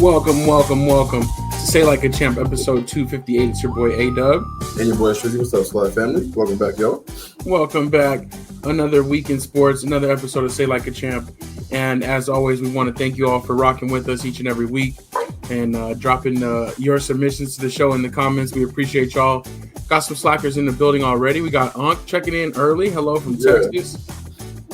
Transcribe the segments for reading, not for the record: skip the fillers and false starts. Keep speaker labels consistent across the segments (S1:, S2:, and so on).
S1: Welcome to Say Like a Champ, episode 258. It's your boy A-Dub.
S2: And your boy Strizzy. What's up, SLAC family? Welcome back, y'all.
S1: Welcome back. Another week in sports, another episode of Say Like a Champ. And as always, we want to thank you all for rocking with us each and every week and dropping your submissions to the show in the comments. We appreciate y'all. Got some slackers in the building already. We got Unc checking in early. Hello from Texas.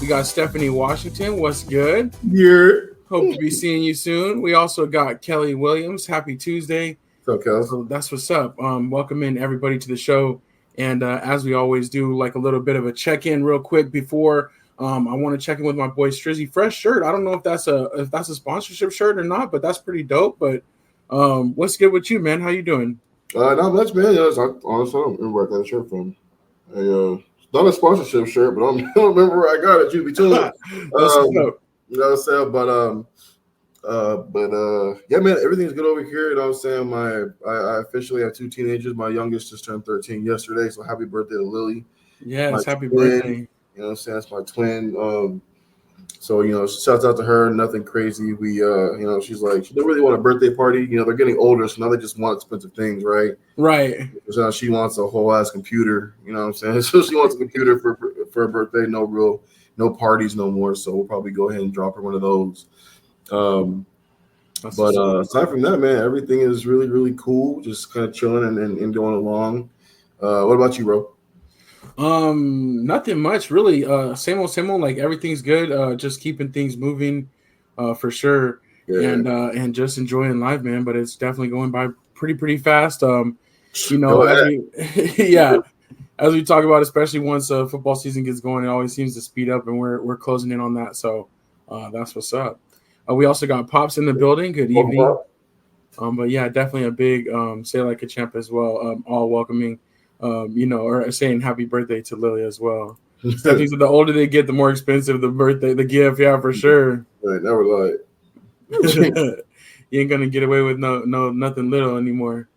S1: We got Stephanie Washington. What's good?
S2: Yeah.
S1: Hope to be seeing you soon. We also got Kelly Williams. Happy Tuesday.
S2: What's up, Kel?
S1: So that's what's up. Welcome in everybody to the show. And as we always do, like a little bit of a check-in real quick before I want to check in with my boy Strizzy. Fresh shirt. I don't know if that's a sponsorship shirt or not, but that's pretty dope. But what's good with you, man? How you doing?
S2: Not much, man. Honestly, I don't remember where I got the shirt from. It's not a sponsorship shirt, but I don't remember where I got it. You be telling. You know what I'm saying? But yeah, man, everything's good over here. You know what I'm saying? I officially have two teenagers. My youngest just turned 13 yesterday, so happy birthday to Lily.
S1: Yes, happy birthday.
S2: You know what I'm saying? That's my twin. So, you know, shouts out to her. Nothing crazy. We, you know, she's like, she didn't really want a birthday party. You know, they're getting older, so now they just want expensive things, right?
S1: Right.
S2: So now she wants a whole ass computer. You know what I'm saying? So she wants a computer for her birthday. No parties no more. So we'll probably go ahead and drop her one of those. But aside from that, man, everything is really, really cool. Just kind of chilling and going along. What about you, bro?
S1: Nothing much really. Same old. Like everything's good. Just keeping things moving, for sure. Yeah. And just enjoying life, man. But it's definitely going by pretty fast. You know, as we talk about, especially once football season gets going, it always seems to speed up, and we're closing in on that. So that's what's up. We also got Pops in the building. Good evening. But yeah, definitely a big Say Like a Champ as well. All welcoming. You know, or saying happy birthday to Lily as well. Stephanie said the older they get, the more expensive the gift. Yeah, for sure.
S2: Right, never lied.
S1: You ain't gonna get away with nothing little anymore.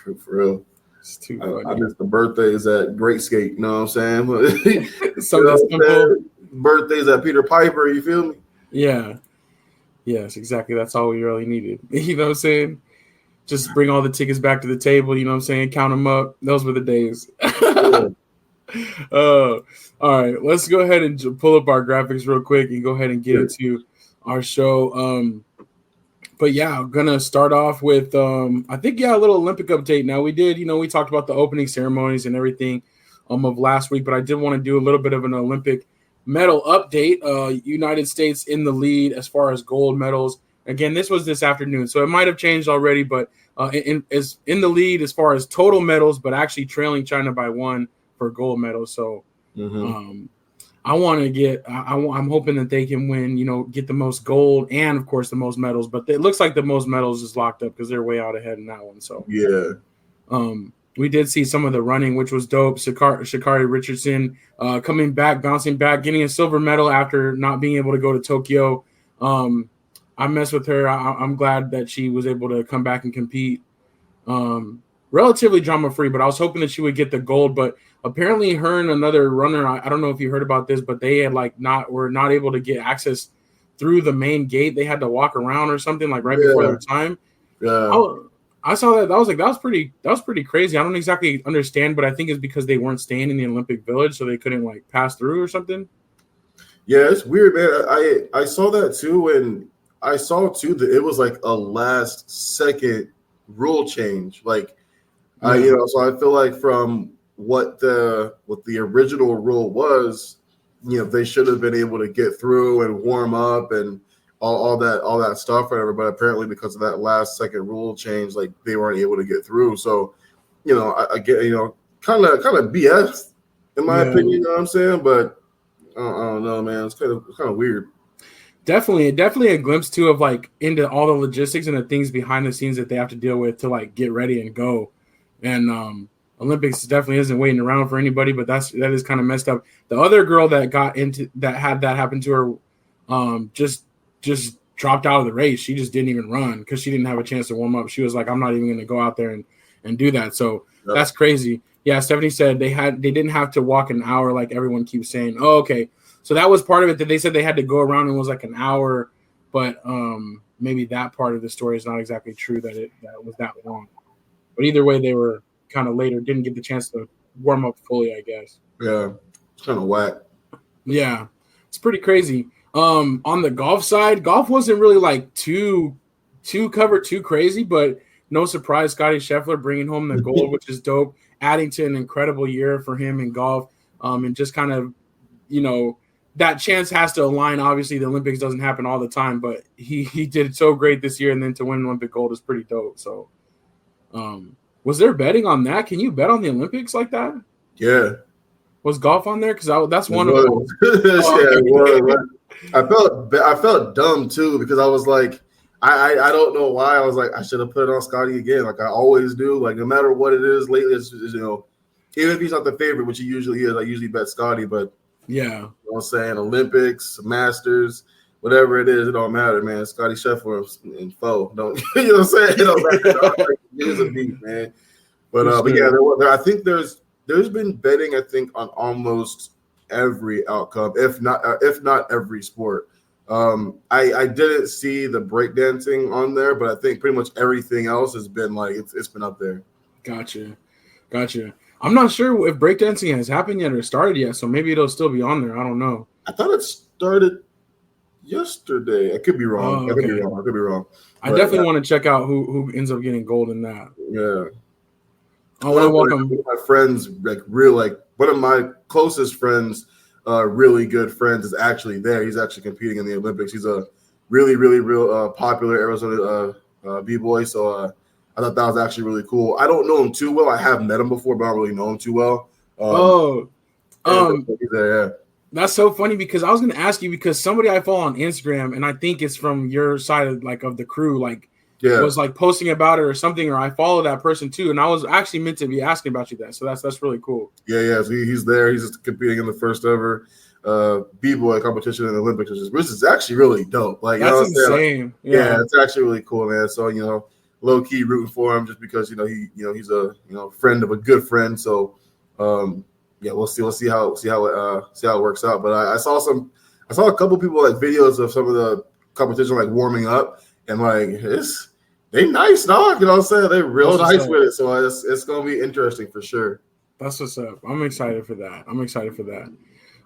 S2: For real.
S1: It's too funny.
S2: I miss the birthdays at Great Skate. You know what I'm saying?
S1: Something simple.
S2: Birthdays at Peter Piper. You feel me?
S1: Yeah. Yes, exactly. That's all we really needed. You know what I'm saying? Just bring all the tickets back to the table, you know what I'm saying? Count them up. Those were the days. All right, let's go ahead and pull up our graphics real quick and go ahead and get into our show. But yeah, I'm going to start off with, I think, a little Olympic update. Now, we talked about the opening ceremonies and everything of last week, but I did want to do a little bit of an Olympic medal update. United States in the lead as far as gold medals. Again, this was this afternoon, so it might have changed already, but in the lead as far as total medals, but actually trailing China by 1 for gold medals. So I want to get I'm hoping that they can win, you know, get the most gold and, of course, the most medals. But it looks like the most medals is locked up because they're way out ahead in that one. So,
S2: yeah.
S1: We did see some of the running, which was dope. Sha'Carri Richardson coming back, bouncing back, getting a silver medal after not being able to go to Tokyo. I mess with her. I'm glad that she was able to come back and compete. Relatively drama-free, but I was hoping that she would get the gold. But apparently her and another runner, I don't know if you heard about this, but they had were not able to get access through the main gate. They had to walk around or something before their time.
S2: Yeah.
S1: I saw that. That was pretty crazy. I don't exactly understand, but I think it's because they weren't staying in the Olympic Village, so they couldn't pass through or something.
S2: Yeah, it's weird, man. I saw that too, and I saw too that it was like a last second rule change. So I feel like from what the original rule was, you know, they should have been able to get through and warm up and all that stuff, whatever. But apparently, because of that last second rule change, they weren't able to get through. So, you know, I get, you know, kind of BS in my opinion. You know what I'm saying? But I don't know, man. It's kind of weird.
S1: Definitely a glimpse too of into all the logistics and the things behind the scenes that they have to deal with to get ready and go. And Olympics definitely isn't waiting around for anybody, but that is kind of messed up. The other girl that had that happen to her, just dropped out of the race. She just didn't even run because she didn't have a chance to warm up. She was like, I'm not even going to go out there and do that. So that's crazy. Yeah, Stephanie said they didn't have to walk an hour like everyone keeps saying. Oh, okay. So that was part of it that they said they had to go around and it was like an hour. But maybe that part of the story is not exactly true that was that long. But either way, they were kind of later, didn't get the chance to warm up fully, I guess.
S2: Yeah, it's kind of whack.
S1: Yeah, it's pretty crazy. On the golf side, golf wasn't really like too crazy, but no surprise, Scotty Scheffler bringing home the gold, which is dope, adding to an incredible year for him in golf, and just kind of, that chance has to align. Obviously, the Olympics doesn't happen all the time, but he did so great this year, and then to win Olympic gold is pretty dope. So, was there betting on that? Can you bet on the Olympics like that?
S2: Yeah.
S1: Was golf on there? Because that's one of
S2: them. I felt dumb too because I was like, I don't know why. I was like, I should have put it on Scotty again, like I always do. Like no matter what it is lately, it's just, even if he's not the favorite, which he usually is, I usually bet Scotty. But
S1: yeah,
S2: you know what I'm saying, Olympics, Masters, whatever it is, it don't matter, man. Scotty Scheffler and foe, don't you know what I'm saying? It don't matter. It is a beat, man. But yeah, I think there's been betting, I think, on almost every outcome, if not every sport. I didn't see the breakdancing on there, but I think pretty much everything else has been like it's been up there.
S1: Gotcha. I'm not sure if breakdancing has happened yet or started yet, so maybe it'll still be on there. I don't know.
S2: I thought it started yesterday. I could be wrong. I could be wrong.
S1: I definitely want to check out who ends up getting gold in that.
S2: Yeah.
S1: I want to welcome
S2: my friends, one of my closest friends, really good friends, is actually there. He's actually competing in the Olympics. He's a really, really real popular Arizona b-boy. So I thought that was actually really cool. I don't know him too well. I have met him before, but I don't really know him too well.
S1: Yeah. That's so funny because I was going to ask you because somebody I follow on Instagram, and I think it's from your side of the crew, was posting about it or something, or I follow that person too, and I was actually meant to be asking about you that. So that's really cool.
S2: Yeah. So he's there. He's just competing in the first ever b-boy competition in the Olympics, which is actually really dope.
S1: That's insane.
S2: Yeah, it's actually really cool, man. So low key rooting for him just because he's a friend of a good friend. So we'll see how it works out. But I saw a couple people videos of some of the competition warming up, and they nice, dog. You know what I'm saying? They're real nice with it. So it's gonna be interesting for sure.
S1: That's what's up. I'm excited for that.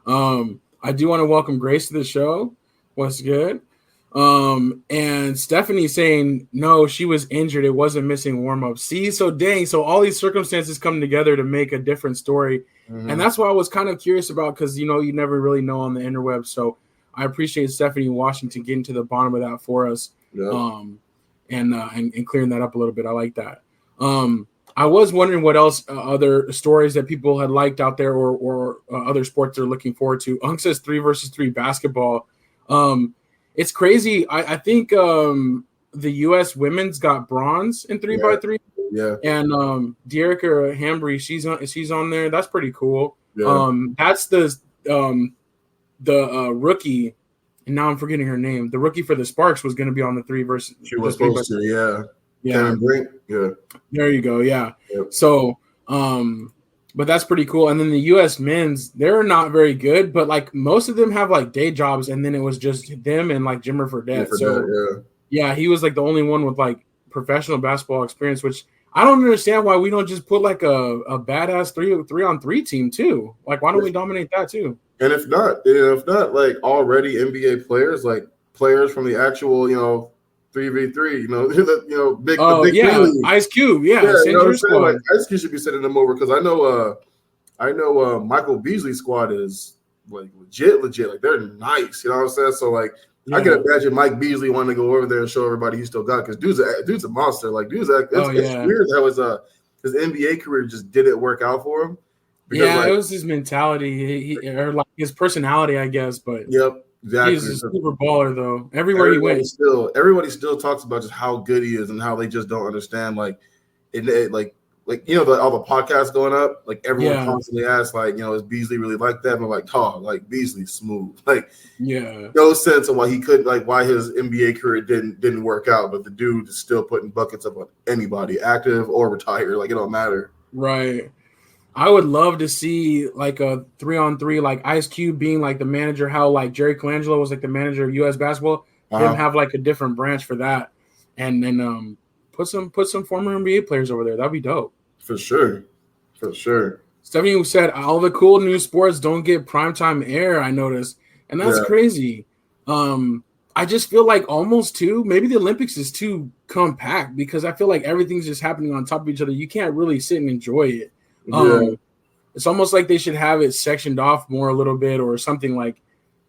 S1: I do want to welcome Grace to the show. What's good? And Stephanie saying no, she was injured. It wasn't missing warm-up. See, so all these circumstances come together to make a different story. Mm-hmm. And that's why I was kind of curious about, because you never really know on the interweb. So I appreciate Stephanie Washington getting to the bottom of that for us.
S2: Yeah.
S1: And clearing that up a little bit. I like that. I was wondering what else other stories that people had liked out there or other sports they're looking forward to. Unk says 3-versus-3 basketball. It's crazy. I think the U.S. women's got bronze in 3x3.
S2: Yeah.
S1: And Dearica Hambry, she's on there. That's pretty cool.
S2: Yeah.
S1: That's the rookie. And now I'm forgetting her name. The rookie for the Sparks was going to be on the 3-versus.
S2: She was supposed to, yeah. Cameron Brink, yeah.
S1: There you go, yeah.
S2: Yep.
S1: So, but that's pretty cool. And then the U.S. men's, they're not very good, but most of them have day jobs, and then it was just them and Jimmer Fredette. Yeah, he was the only one with professional basketball experience, which I don't understand why we don't just put a badass 3-on-3 team too. Why don't we dominate that too?
S2: And if not, already NBA players, players from the actual 3v3, big.
S1: Ice Cube,
S2: squad. Ice Cube should be sending them over because I know Michael Beasley's squad is legit. They're nice, you know what I'm saying? So I can imagine Mike Beasley wanting to go over there and show everybody he still got, because dude's a monster. It's weird how his NBA career just didn't work out for him.
S1: Because, it was his mentality, his personality, I guess. But
S2: yep, exactly.
S1: He's a super baller, though. Everybody he went,
S2: everybody still talks about just how good he is and how they just don't understand. All the podcasts going up, everyone constantly asks, is Beasley really like that? And I'm Beasley's smooth. No sense of why he couldn't, why his NBA career didn't work out, but the dude is still putting buckets up on anybody, active or retired. It don't matter.
S1: Right. I would love to see a 3-on-3, Ice Cube being the manager, how Jerry Colangelo was the manager of U.S. basketball. him have like a different branch for that, and then put some former NBA players over there. That'd be dope.
S2: For sure.
S1: Stephanie said all the cool new sports don't get primetime air. I noticed, and that's crazy. I just feel like almost too. Maybe the Olympics is too compact because I feel like everything's just happening on top of each other. You can't really sit and enjoy it. It's almost like they should have it sectioned off more a little bit or something like,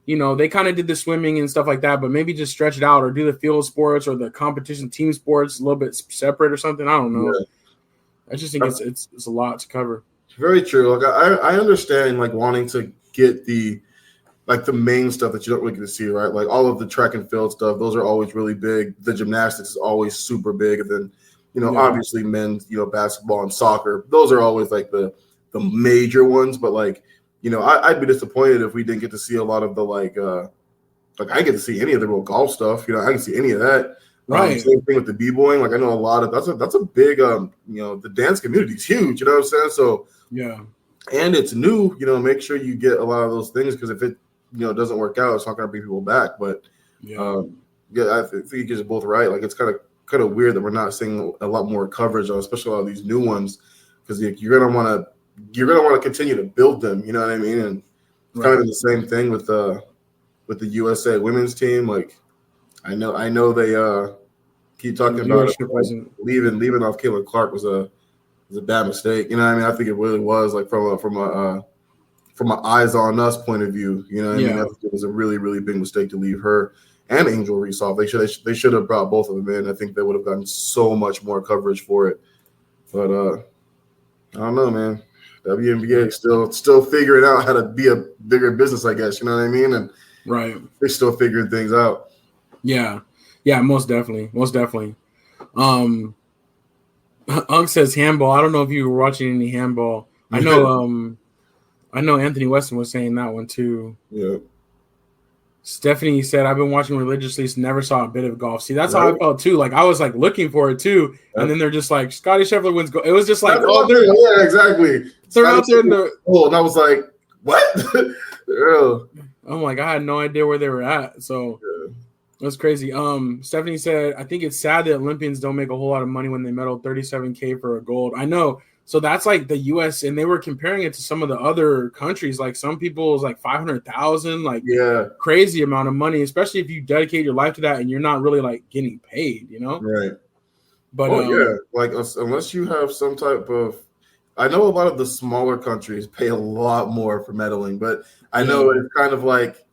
S1: they kind of did the swimming and stuff like that, but maybe just stretch it out or do the field sports or the competition team sports a little bit separate or something. I don't know. Yeah. I just think it's a lot to cover.
S2: Very true. Like I understand like wanting to get the main stuff that you don't really get to see, right? Like all of the track and field stuff, those are always really big. The gymnastics is always super big. And then, obviously men's, basketball and soccer, those are always like the major ones. But like, I'd be disappointed if we didn't get to see a lot of the I didn't get to see any of the real golf stuff. I didn't see any of that.
S1: Right.
S2: Same thing with the b-boying. Like I know a lot of that's a big the dance community is huge. You know what I'm saying? So
S1: yeah. And
S2: it's new. Make sure you get a lot of those things because if it doesn't work out, it's not going to bring people back. But I think you guys are both right. Like it's kind of weird that we're not seeing a lot more coverage on, especially a lot of these new ones, because you're gonna want to continue to build them. You know what I mean? And it's kind of the same thing with the USA women's team. Like I know they keep talking about it, leaving off Caitlin Clark was a bad mistake. You know what I mean? I think it really was like from an eyes on us point of view. You know what I mean? I think it was a really, really big mistake to leave her and Angel Reese off. They should have brought both of them in. I think they would have gotten so much more coverage for it. But I don't know, man. WNBA still figuring out how to be a bigger business, I guess. You know what I mean? And they're still figuring things out.
S1: Yeah, most definitely. Unk says handball. I don't know if you were watching any handball. I know Anthony Weston was saying that one too.
S2: Yeah.
S1: Stephanie said, I've been watching religiously, so never saw a bit of golf. See, that's how I felt too. Like I was like looking for it too. And then they're just like, Scotty Scheffler wins golf. It was just like,
S2: yeah, exactly.
S1: They're out there in the
S2: and I was like, what?
S1: I'm like, I had no idea where they were at. So that's crazy. Stephanie said, I think it's sad that Olympians don't make a whole lot of money when they medal $37K for a gold. I know. So that's like the U.S. and they were comparing it to some of the other countries. Like some people is like 500,000, like crazy amount of money, especially if you dedicate your life to that and you're not really like getting paid,
S2: Right.
S1: But
S2: like unless you have some type of, I know a lot of the smaller countries pay a lot more for medaling, but I know it's kind of like,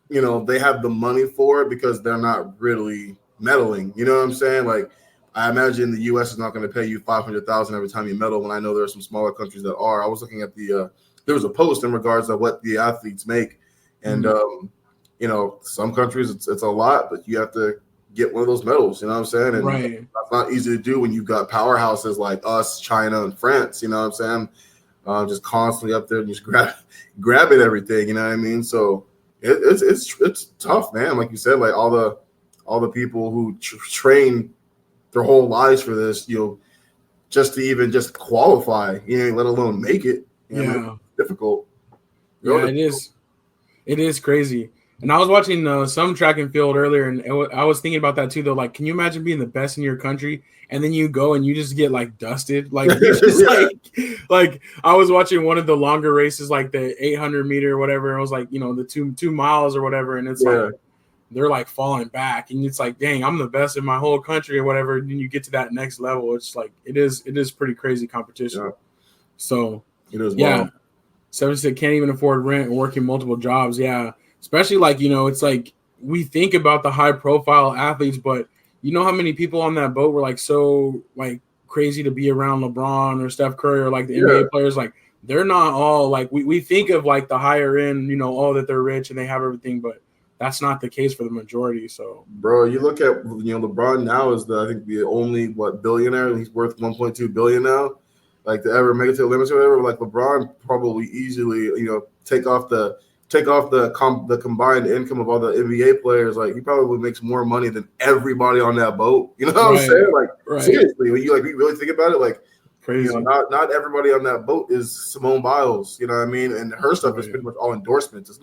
S2: they have the money for it because they're not really medaling. You know what I'm saying? Like, I imagine the U.S. is not going to pay you $500,000 every time you medal. When I know there are some smaller countries that are. I was looking at there was a post in regards to what the athletes make, and some countries it's a lot, but you have to get one of those medals. You know what I'm saying? And that's not easy to do when you've got powerhouses like us, China, and France. You know what I'm saying? Just constantly up there and just grabbing everything. You know what I mean? So it's tough, man. Like you said, like all the people who train their whole lives for this, just to even just qualify, let alone make it. Difficult.
S1: It is crazy. And I was watching some track and field earlier, and I was thinking about that too. Though, like, can you imagine being the best in your country, and then you go and you just get like dusted, like, like I was watching one of the longer races, like the 800 meter or whatever. And it was like the 2 miles or whatever, and it's like they're like falling back, and it's like, dang, I'm the best in my whole country or whatever. And then you get to that next level, it's like it is pretty crazy competition.
S2: Yeah.
S1: So
S2: it is.
S1: Yeah. 76 can't even afford rent and working multiple jobs. Yeah. Especially like, it's like we think about the high profile athletes, but you know how many people on that boat were like so like crazy to be around LeBron or Steph Curry or like the NBA players. Like they're not all like we think of like the higher end, that they're rich and they have everything, but that's not the case for the majority. So,
S2: bro, you look at LeBron now is I think the only billionaire. He's worth $1.2 billion now. Like to ever make it to the Olympics or whatever. Like LeBron probably easily take off the combined income of all the NBA players. Like he probably makes more money than everybody on that boat. You know what I'm saying? Like seriously, when you really think about it, like crazy. Not everybody on that boat is Simone Biles. You know what I mean? And her stuff is pretty much all endorsements. It's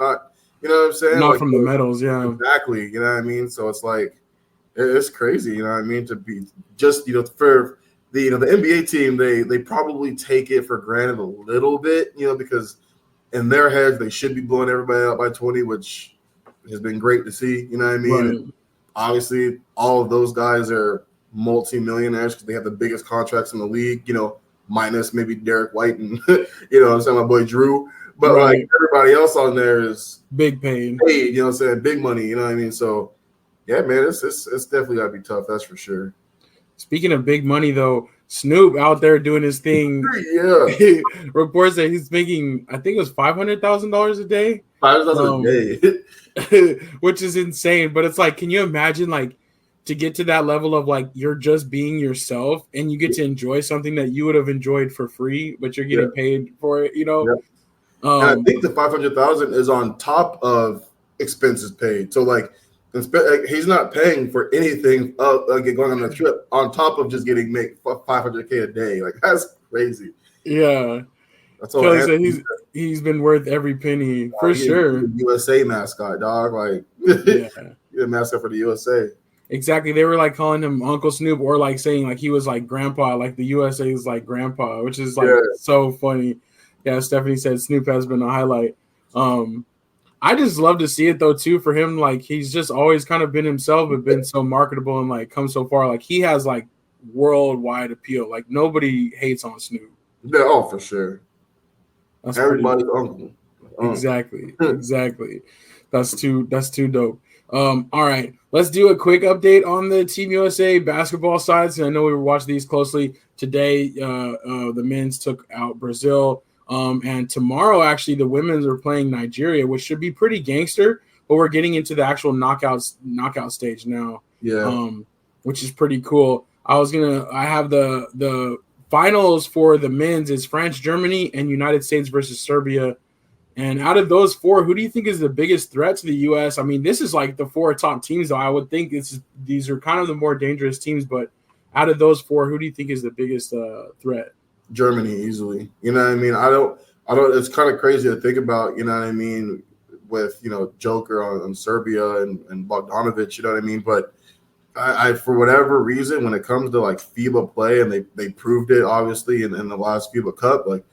S2: You know what I'm saying?
S1: Not
S2: like
S1: from the medals, yeah.
S2: Exactly. You know what I mean? So it's like it's crazy. You know what I mean? To be just for the the NBA team, they probably take it for granted a little bit. Because in their heads they should be blowing everybody out by 20, which has been great to see. You know what I mean?
S1: Right.
S2: And obviously, all of those guys are multi-millionaires because they have the biggest contracts in the league. Minus maybe Derek White and I'm saying, my boy Drew. But like everybody else on there is
S1: big paid.
S2: You know what I'm saying? Big money. You know what I mean? So yeah, man, it's definitely gotta be tough. That's for sure.
S1: Speaking of big money, though, Snoop out there doing his thing.
S2: Yeah.
S1: Reports that he's making, I think it was $500,000 a day.
S2: $500,000 a day,
S1: which is insane. But it's like, can you imagine like to get to that level of like you're just being yourself and you get to enjoy something that you would have enjoyed for free, but you're getting paid for it,
S2: Yeah. And I think the $500,000 is on top of expenses paid. So like he's not paying for anything going on the trip on top of just getting $500K a day. Like that's crazy.
S1: Yeah.
S2: That's all.
S1: So he's been worth every penny for sure.
S2: USA mascot, dog. Like you're the mascot for the USA.
S1: Exactly. They were like calling him Uncle Snoop or like saying like he was like grandpa, like the USA is like grandpa, which is like so funny. Yeah, Stephanie said Snoop has been a highlight. I just love to see it though too for him. Like he's just always kind of been himself, but been so marketable and like come so far. Like he has like worldwide appeal. Like nobody hates on Snoop.
S2: Yeah, for sure.
S1: That's
S2: everybody's uncle.
S1: Exactly. That's too dope. All right, let's do a quick update on the Team USA basketball side. So I know we were watching these closely today. The men's took out Brazil. And tomorrow, actually, the women's are playing Nigeria, which should be pretty gangster. But we're getting into the actual knockout stage now.
S2: Yeah.
S1: Which is pretty cool. I have the finals for the men's is France, Germany, and United States versus Serbia. And out of those four, who do you think is the biggest threat to the U.S.? I mean, this is like the four top teams, though. I would think these are kind of the more dangerous teams. But out of those four, who do you think is the biggest threat?
S2: Germany, easily. You know what I mean? I don't. It's kind of crazy to think about. You know what I mean? With Joker on Serbia and Bogdanovic. You know what I mean? But I for whatever reason, when it comes to like FIBA play, and they proved it obviously in the last FIBA Cup, like.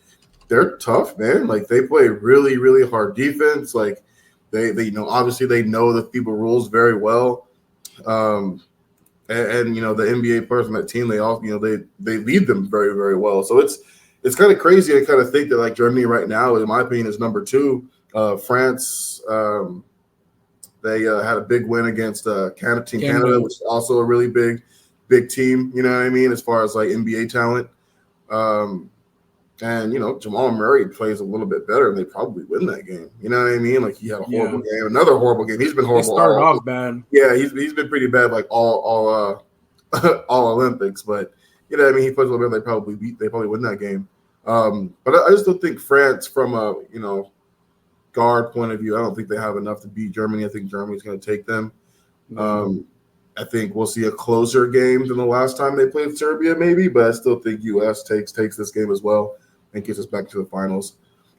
S2: They're tough, man. Like they play really, really hard defense. Like they obviously they know the FIBA rules very well. And the NBA players on that team, they all they lead them very, very well. So it's kind of crazy to kind of think that like Germany right now, in my opinion, is number 2. France, they had a big win against Team Canada, which is also a really big team. You know what I mean, as far as like NBA talent. And Jamal Murray plays a little bit better, and they probably win that game. You know what I mean? Like he had a horrible game, another horrible game. He's been horrible.
S1: They started off bad.
S2: Yeah, he's been pretty bad, like all Olympics. But you know what I mean? He plays a little bit. They probably win that game. But I just don't think France, from a guard point of view, I don't think they have enough to beat Germany. I think Germany's going to take them. I think we'll see a closer game than the last time they played Serbia, maybe. But I still think U.S. takes this game as well and gets us back to the finals.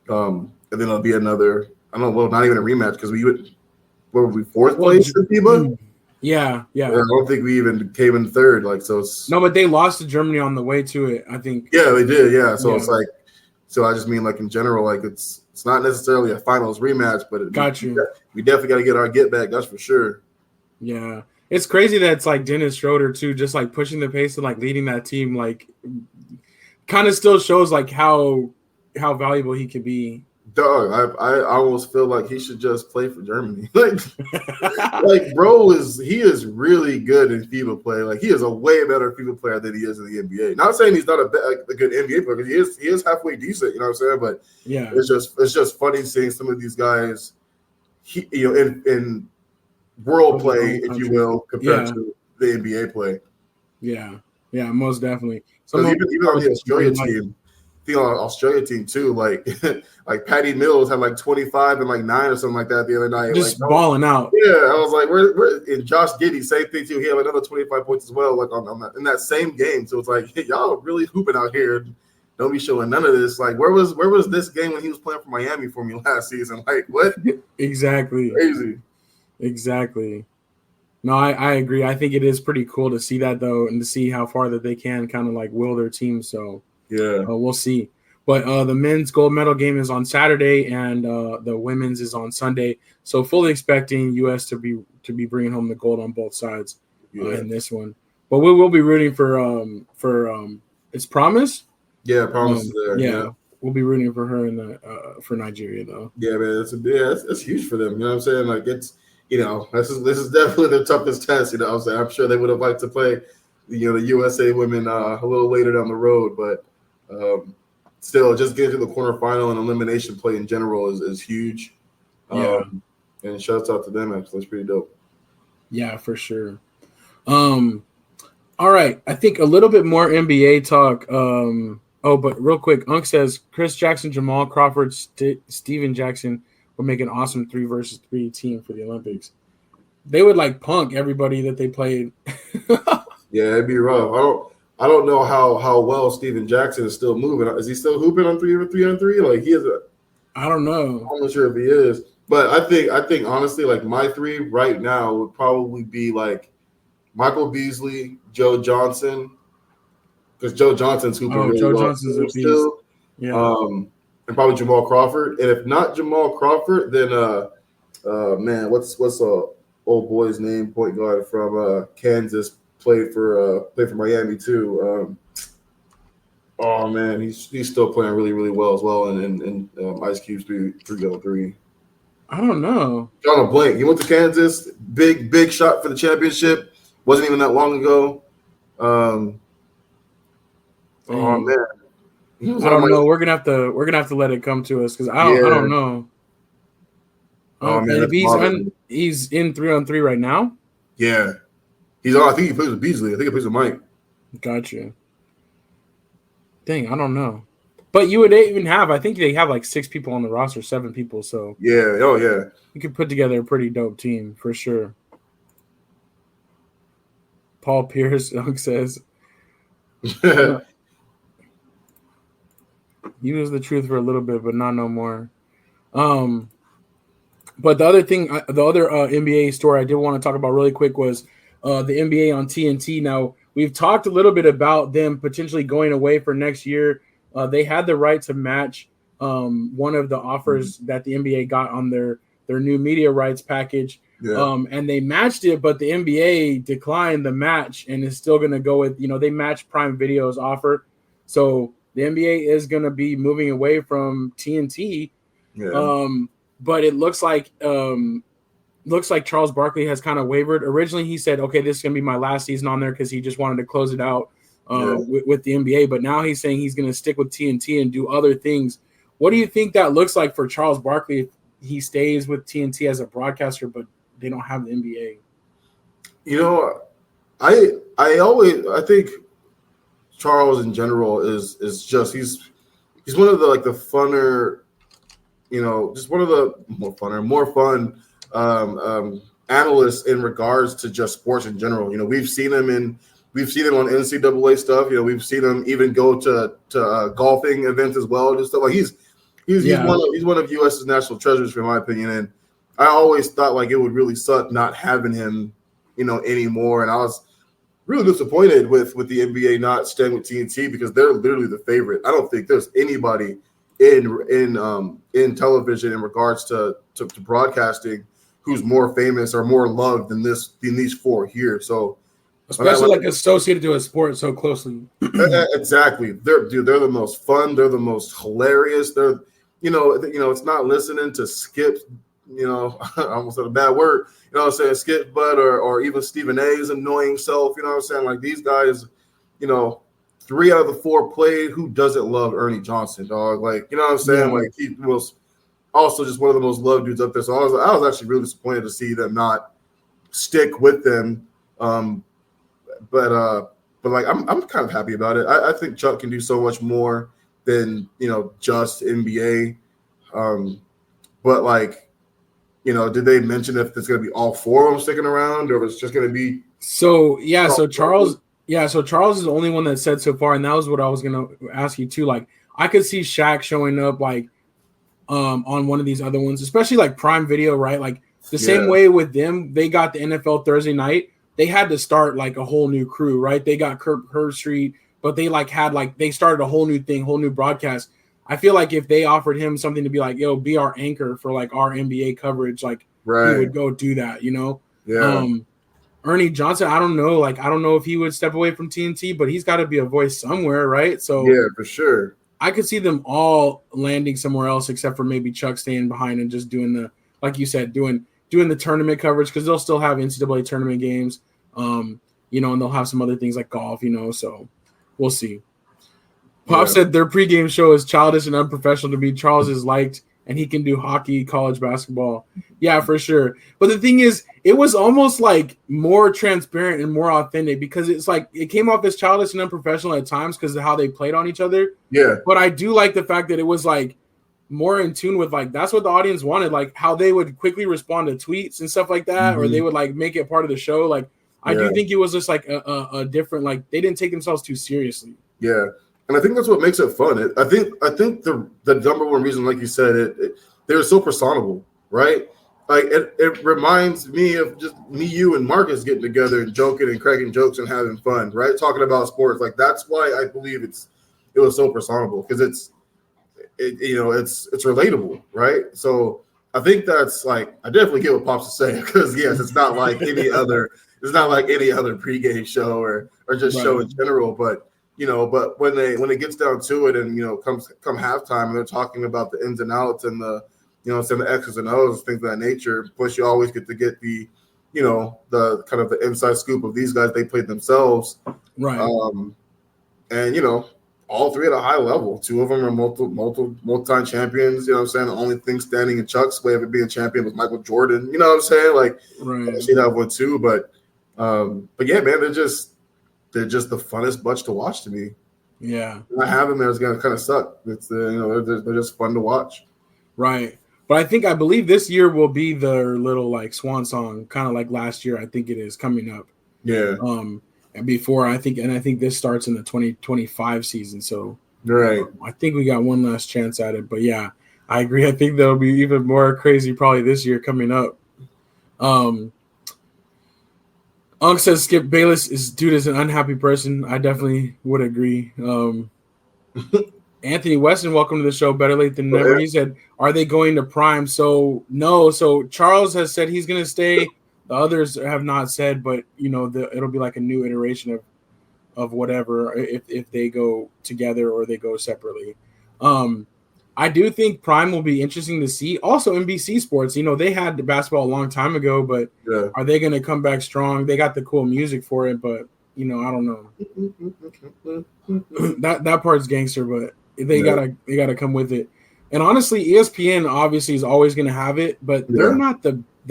S2: And then it'll be another, I don't know, well, not even a rematch because were we fourth place in FIBA?
S1: Yeah. I
S2: don't think we even came in third. Like, so it's
S1: no, but they lost to Germany on the way to it, I think.
S2: Yeah, they did. Yeah. So it's like, so I just mean like in general, like it's not necessarily a finals rematch, but we definitely got to get our get back. That's for sure.
S1: Yeah. It's crazy that it's like Dennis Schroeder too, just like pushing the pace and like leading that team, like kind of still shows like how valuable he could be.
S2: Dog, I almost feel like he should just play for Germany. like bro he is really good in FIBA play. Like he is a way better FIBA player than he is in the NBA. Not saying he's not a good NBA player, because he is halfway decent. You know what I'm saying? But
S1: yeah,
S2: it's just funny seeing some of these guys, in world play, if you will, compared to the NBA play.
S1: Yeah, most definitely.
S2: Even on the Australia team too, like like Patty Mills had like 25 and like 9 or something like that the other night.
S1: Just
S2: like,
S1: balling out.
S2: Yeah, I was like, we're and Josh Giddey, same thing too. He had another 25 points as well, like on that, in that same game. So it's like, hey, y'all really hooping out here. Don't be showing none of this. Like, where was this game when he was playing for Miami for me last season? Like, what?
S1: Exactly.
S2: Crazy.
S1: Exactly. No, I agree. I think it is pretty cool to see that, though, and to see how far that they can kind of like will their team. So
S2: yeah,
S1: we'll see. But the men's gold medal game is on Saturday, and the women's is on Sunday. So fully expecting U.S. to be bringing home the gold on both sides in this one. But we will be rooting for it's Promise.
S2: Yeah, Promise is there.
S1: Yeah, we'll be rooting for her in the for Nigeria though.
S2: Yeah, man, it's huge for them. You know what I'm saying? Like it's this is definitely their toughest test. You know what I'm saying? I'm sure they would have liked to play the USA women a little later down the road, but still, just getting to the quarterfinal and elimination play in general is huge. And shouts out to them. Actually, it's pretty dope.
S1: Yeah, for sure. All right, I think a little bit more NBA talk. But real quick, Unk says Chris Jackson, Jamal Crawford, Steven Jackson would make an awesome 3 versus 3 team for the Olympics. They would like punk everybody that they played.
S2: Yeah, it'd be rough. I don't know how well Steven Jackson is still moving. Is he still hooping on 3-on-3? Like he is
S1: I don't know.
S2: I'm not sure if he is. But I think honestly, like my 3 right now would probably be like Michael Beasley, Joe Johnson, because Joe Johnson's hooping really
S1: Joe
S2: well
S1: Johnson's a beast.
S2: Still.
S1: Yeah.
S2: And probably Jamal Crawford. And if not Jamal Crawford, then man, what's old boy's name? Point guard from Kansas, played for Miami too. Oh man, he's still playing really, really well as well. And Ice Cube's 3-on-3.
S1: I don't know.
S2: John Blank. He went to Kansas. Big shot for the championship. Wasn't even that long ago. Oh man.
S1: I don't know. We're gonna have to let it come to us because I don't know.
S2: Oh man,
S1: he's in 3-on-3 right now.
S2: Yeah, he's on. I think he plays with Beasley. I think he plays with Mike.
S1: Gotcha. Dang, I don't know. But you would even have. I think they have like 6 people on the roster, 7 people. So
S2: yeah,
S1: you could put together a pretty dope team for sure. Paul Pierce says. He was the truth for a little bit, but not no more. But the other thing, the other NBA story I did want to talk about really quick was the NBA on TNT. Now, we've talked a little bit about them potentially going away for next year. They had the right to match one of the offers that the NBA got on their new media rights package.
S2: Yeah.
S1: And they matched it, but the NBA declined the match and is still going to go with, they matched Prime Video's offer. So the NBA is going to be moving away from TNT.
S2: Yeah.
S1: But it looks like Charles Barkley has kind of wavered. Originally, he said, okay, this is going to be my last season on there because he just wanted to close it out with the NBA. But now he's saying he's going to stick with TNT and do other things. What do you think that looks like for Charles Barkley if he stays with TNT as a broadcaster, but they don't have the NBA?
S2: I think Charles in general is just he's one of the funner, just one of the more fun analysts in regards to just sports in general. We've seen him on NCAA stuff. We've seen him even go to golfing events as well. Just stuff like he's one of US's national treasures, in my opinion. And I always thought like it would really suck not having him, anymore. And I was really disappointed with the NBA not staying with TNT because they're literally the favorite. I don't think there's anybody in television in regards to broadcasting who's more famous or more loved than these 4 here. So
S1: especially like associated to a sport so closely.
S2: Exactly. They're the most fun. They're the most hilarious. They're it's not listening to Skip. I almost said a bad word. Saying Skip Butt or even Stephen A's annoying self. Like these guys. 3 out of the 4 played. Who doesn't love Ernie Johnson, dog? Like,
S1: Yeah.
S2: Like he was also just one of the most loved dudes up there. So I was actually really disappointed to see them not stick with them. But like I'm kind of happy about it. I think Chuck can do so much more than just NBA. But like, did they mention if it's going to be all 4 of them sticking around, or if it's just going to be?
S1: So yeah, so Charles Yeah, so Charles is the only one that said so far, and that was what I was gonna ask you too. Like, I could see Shaq showing up like on one of these other ones, especially like Prime Video, right? Like the same way with them, they got the NFL Thursday night. They had to start like a whole new crew, right? They got Kirk Herbstreit, but they like had like they started a whole new thing, whole new broadcast. I feel like if they offered him something to be like, yo, be our anchor for like our NBA coverage, like he would go do that, you know?
S2: Yeah.
S1: Ernie Johnson, I don't know. Like, I don't know if he would step away from TNT, but he's got to be a voice somewhere, right? So
S2: yeah, for sure.
S1: I could see them all landing somewhere else, except for maybe Chuck staying behind and just doing the, like you said, doing the tournament coverage, because they'll still have NCAA tournament games, you know, and they'll have some other things like golf, you know. So we'll see. Pop said their pregame show is childish and unprofessional to me. Charles is liked, and he can do hockey, college basketball. Yeah, for sure. But the thing is, it was almost like more transparent and more authentic, because it's like it came off as childish and unprofessional at times because of how they played on each other.
S2: Yeah.
S1: But I do like the fact that it was like more in tune with like that's what the audience wanted, like how they would quickly respond to tweets and stuff like that, or they would like make it part of the show. Like I do think it was just like a different, like they didn't take themselves too seriously.
S2: Yeah. And I think that's what makes it fun. I think the number one reason, like you said, they're so personable, right? Like it reminds me of just me, you, and Marcus getting together and joking and cracking jokes and having fun, right? Talking about sports. Like that's why I believe it was so personable, because it's relatable, right? So I think that's like I definitely get what Pops is saying, because yes, it's not like any other pregame show or just show in general, but. But when it gets down to it, and come halftime, and they're talking about the ins and outs and the the X's and O's, things of that nature. Plus, you always get the the kind of the inside scoop of these guys. They played themselves,
S1: right?
S2: And all three at a high level. Two of them are multi-time champions. You know what I'm saying? The only thing standing in Chuck's way of it being champion was Michael Jordan. You know what I'm saying? Like, she'd have one too, but yeah, man, they're just the funnest bunch to watch to me.
S1: Yeah.
S2: Not having them is going to kind of suck. It's they're just fun to watch.
S1: Right. But I believe this year will be their little like swan song, kind of like last year. I think it is coming up.
S2: Yeah.
S1: And before I think this starts in the 2025 season. So
S2: right.
S1: I think we got one last chance at it. But yeah, I agree. I think there'll be even more crazy probably this year coming up. Unk says Skip Bayless is an unhappy person. I definitely would agree. Anthony Weston, welcome to the show. Better late than never. He said, "Are they going to Prime?" So no. So Charles has said he's going to stay. The others have not said, but it'll be like a new iteration of whatever if they go together or they go separately. I do think Prime will be interesting to see. Also, NBC Sports, they had the basketball a long time ago, but are they going to come back strong? They got the cool music for it, but I don't know. that part's gangster, but they gotta come with it. And honestly, ESPN obviously is always going to have it, but they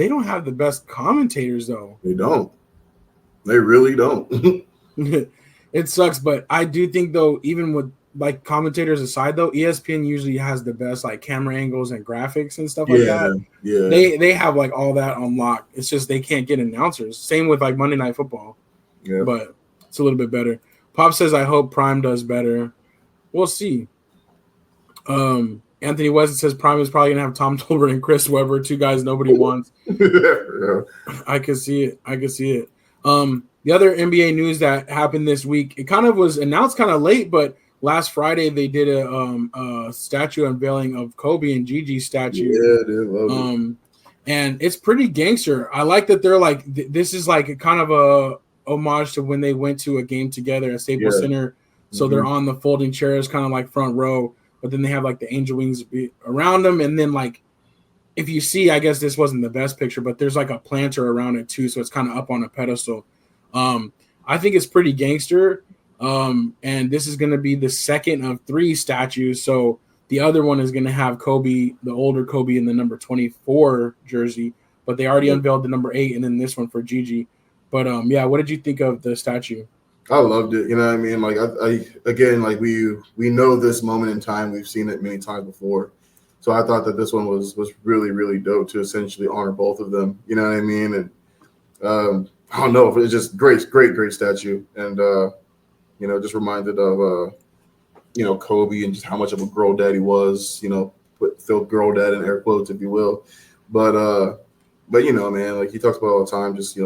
S1: don't have the best commentators though.
S2: They don't. They really don't.
S1: It sucks, but I do think though, even with like commentators aside though, ESPN usually has the best like camera angles and graphics and stuff like that.
S2: Yeah.
S1: They have like all that on lock. It's just they can't get announcers. Same with like Monday Night Football.
S2: Yeah.
S1: But it's a little bit better. Pop says I hope Prime does better. We'll see. Anthony Weston says Prime is probably gonna have Tom Tolbert and Chris Webber, two guys nobody wants.
S2: Yeah.
S1: I could see it. The other NBA news that happened this week, it kind of was announced kind of late, but last Friday they did a statue unveiling of Kobe and Gigi's statue.
S2: Yeah, they love it.
S1: And it's pretty gangster. I like that they're like this is like kind of a homage to when they went to a game together at Staples Center. So they're on the folding chairs, kind of like front row, but then they have like the angel wings around them, and then like if you see, I guess this wasn't the best picture, but there's like a planter around it too, so it's kind of up on a pedestal. I think it's pretty gangster. And this is going to be the second of 3 statues. So the other one is going to have Kobe, the older Kobe, in the number 24 jersey, but they already unveiled the number 8, and then this one for Gigi. But what did you think of the statue?
S2: I loved it. You know what I mean? Like I again, like we know this moment in time. We've seen it many times before. So I thought that this one was really, really dope to essentially honor both of them. You know what I mean? And I don't know. It's just great statue. And, just reminded of, Kobe and just how much of a girl dad he was, put Phil girl dad in air quotes, if you will. But, man, like he talks about all the time, just,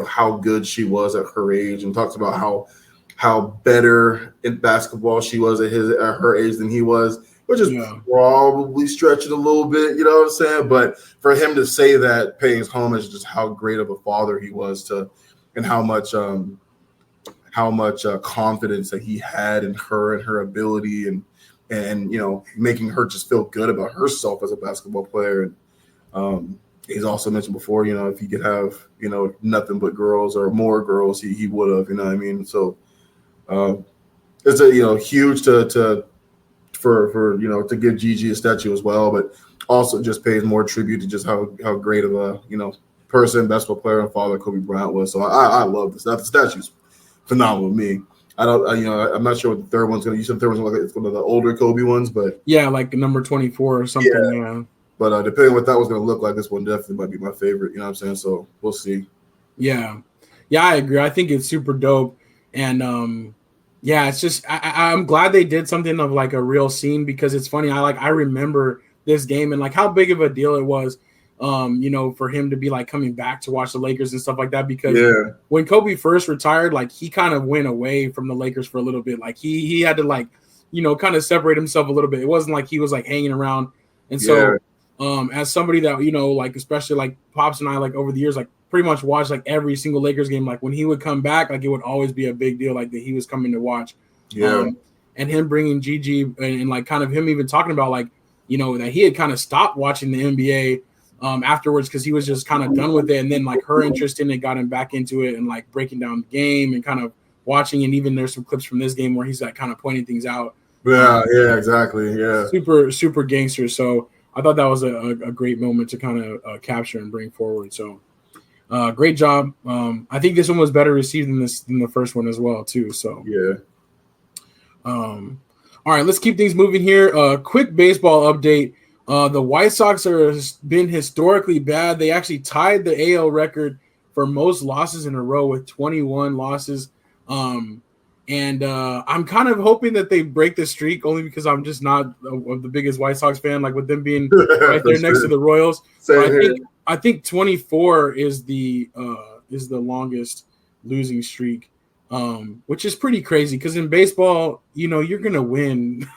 S2: how good she was at her age, and talks about how better in basketball she was at her age than he was, which is probably stretching a little bit, you know what I'm saying? But for him to say that pays homage just how great of a father he was and how much confidence that he had in her and her ability and making her just feel good about herself as a basketball player. And he's also mentioned before, if he could have, nothing but girls or more girls, he would have, you know what I mean? So it's a, huge to give Gigi a statue as well, but also just pays more tribute to just how great of a, person, basketball player and father Kobe Bryant was. So I love this. The statue's phenomenal with me. I'm not sure what the third one's going to, you said the third one's it's one of the older Kobe ones, but
S1: yeah, like number 24 or something. Yeah.
S2: But depending on what that was going to look like, this one definitely might be my favorite. You know what I'm saying? So we'll see.
S1: Yeah, I agree. I think it's super dope. And it's just I'm glad they did something of like a real scene, because it's funny. I remember this game and like how big of a deal it was, for him to be like coming back to watch the Lakers and stuff like that. Because when Kobe first retired, like he kind of went away from the Lakers for a little bit. Like he had to like, kind of separate himself a little bit. It wasn't like he was like hanging around. And so as somebody that, like especially like Pops and I, like over the years, like pretty much watched like every single Lakers game. Like when he would come back, like it would always be a big deal, like that he was coming to watch. And him bringing Gigi and like kind of him even talking about like, that he had kind of stopped watching the NBA afterwards because he was just kind of done with it. And then like her interest in it got him back into it and like breaking down the game and kind of watching. And even there's some clips from this game where he's like kind of pointing things out.
S2: Yeah, exactly. Yeah.
S1: Super, super gangster. So I thought that was a great moment to kind of capture and bring forward. So great job. I think this one was better received than the first one as well too. So all right, let's keep things moving here. Quick baseball update. The White Sox has been historically bad. They actually tied the AL record for most losses in a row with 21 losses. And I'm kind of hoping that they break the streak, only because I'm just not the biggest White Sox fan, like with them being right there next to the Royals. I think 24 is the longest losing streak, which is pretty crazy because in baseball, you're going to win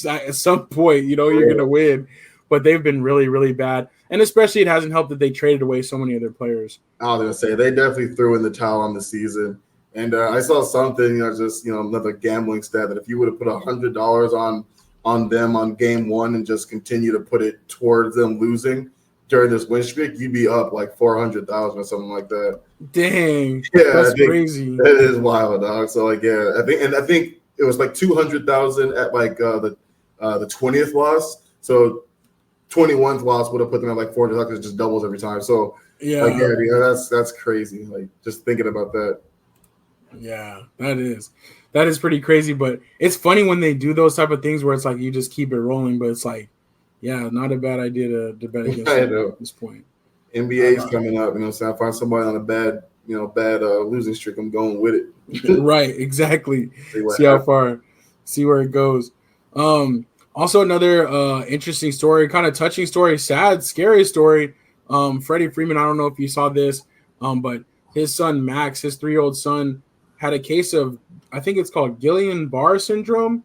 S1: at some point, you're going to win, but they've been really, really bad. And especially it hasn't helped that they traded away so many of their players.
S2: I was going to say, they definitely threw in the towel on the season. And I saw something, just, another gambling stat that if you would have put $100 on them on game one and just continue to put it towards them losing during this win streak, you'd be up like 400,000 or something like that.
S1: Dang. Yeah. That's crazy.
S2: That is wild, dog. So like, I think it was like 200,000 at like the 20th loss. So 21th loss would have put them at like 400,000 because it just doubles every time. So that's crazy. Like just thinking about that.
S1: Yeah, that is pretty crazy, but it's funny when they do those type of things where it's like you just keep it rolling, but it's like, yeah, not a bad idea to bet against them at this point.
S2: NBA's coming up, so I find somebody on a bad losing streak, I'm going with it.
S1: Right, exactly. See how far, see where it goes. Also another interesting story, kind of touching story, sad, scary story. Freddie Freeman, I don't know if you saw this, but his son Max, his 3-year-old son, had a case of, I think it's called Guillain-Barré syndrome,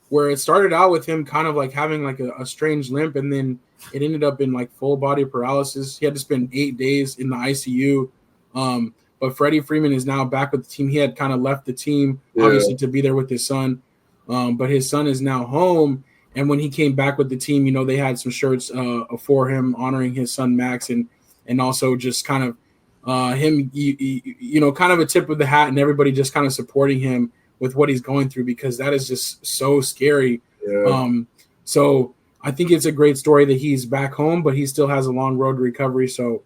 S1: where it started out with him kind of like having like a strange limp, and then it ended up in like full body paralysis. He had to spend 8 days in the ICU. But Freddie Freeman is now back with the team. He had kind of left the team, obviously, to be there with his son. But his son is now home. And when he came back with the team, they had some shirts for him honoring his son Max, and also just kind of him, kind of a tip of the hat, and everybody just kind of supporting him with what he's going through, because that is just so scary. Yeah. So I think it's a great story that he's back home, but he still has a long road to recovery. So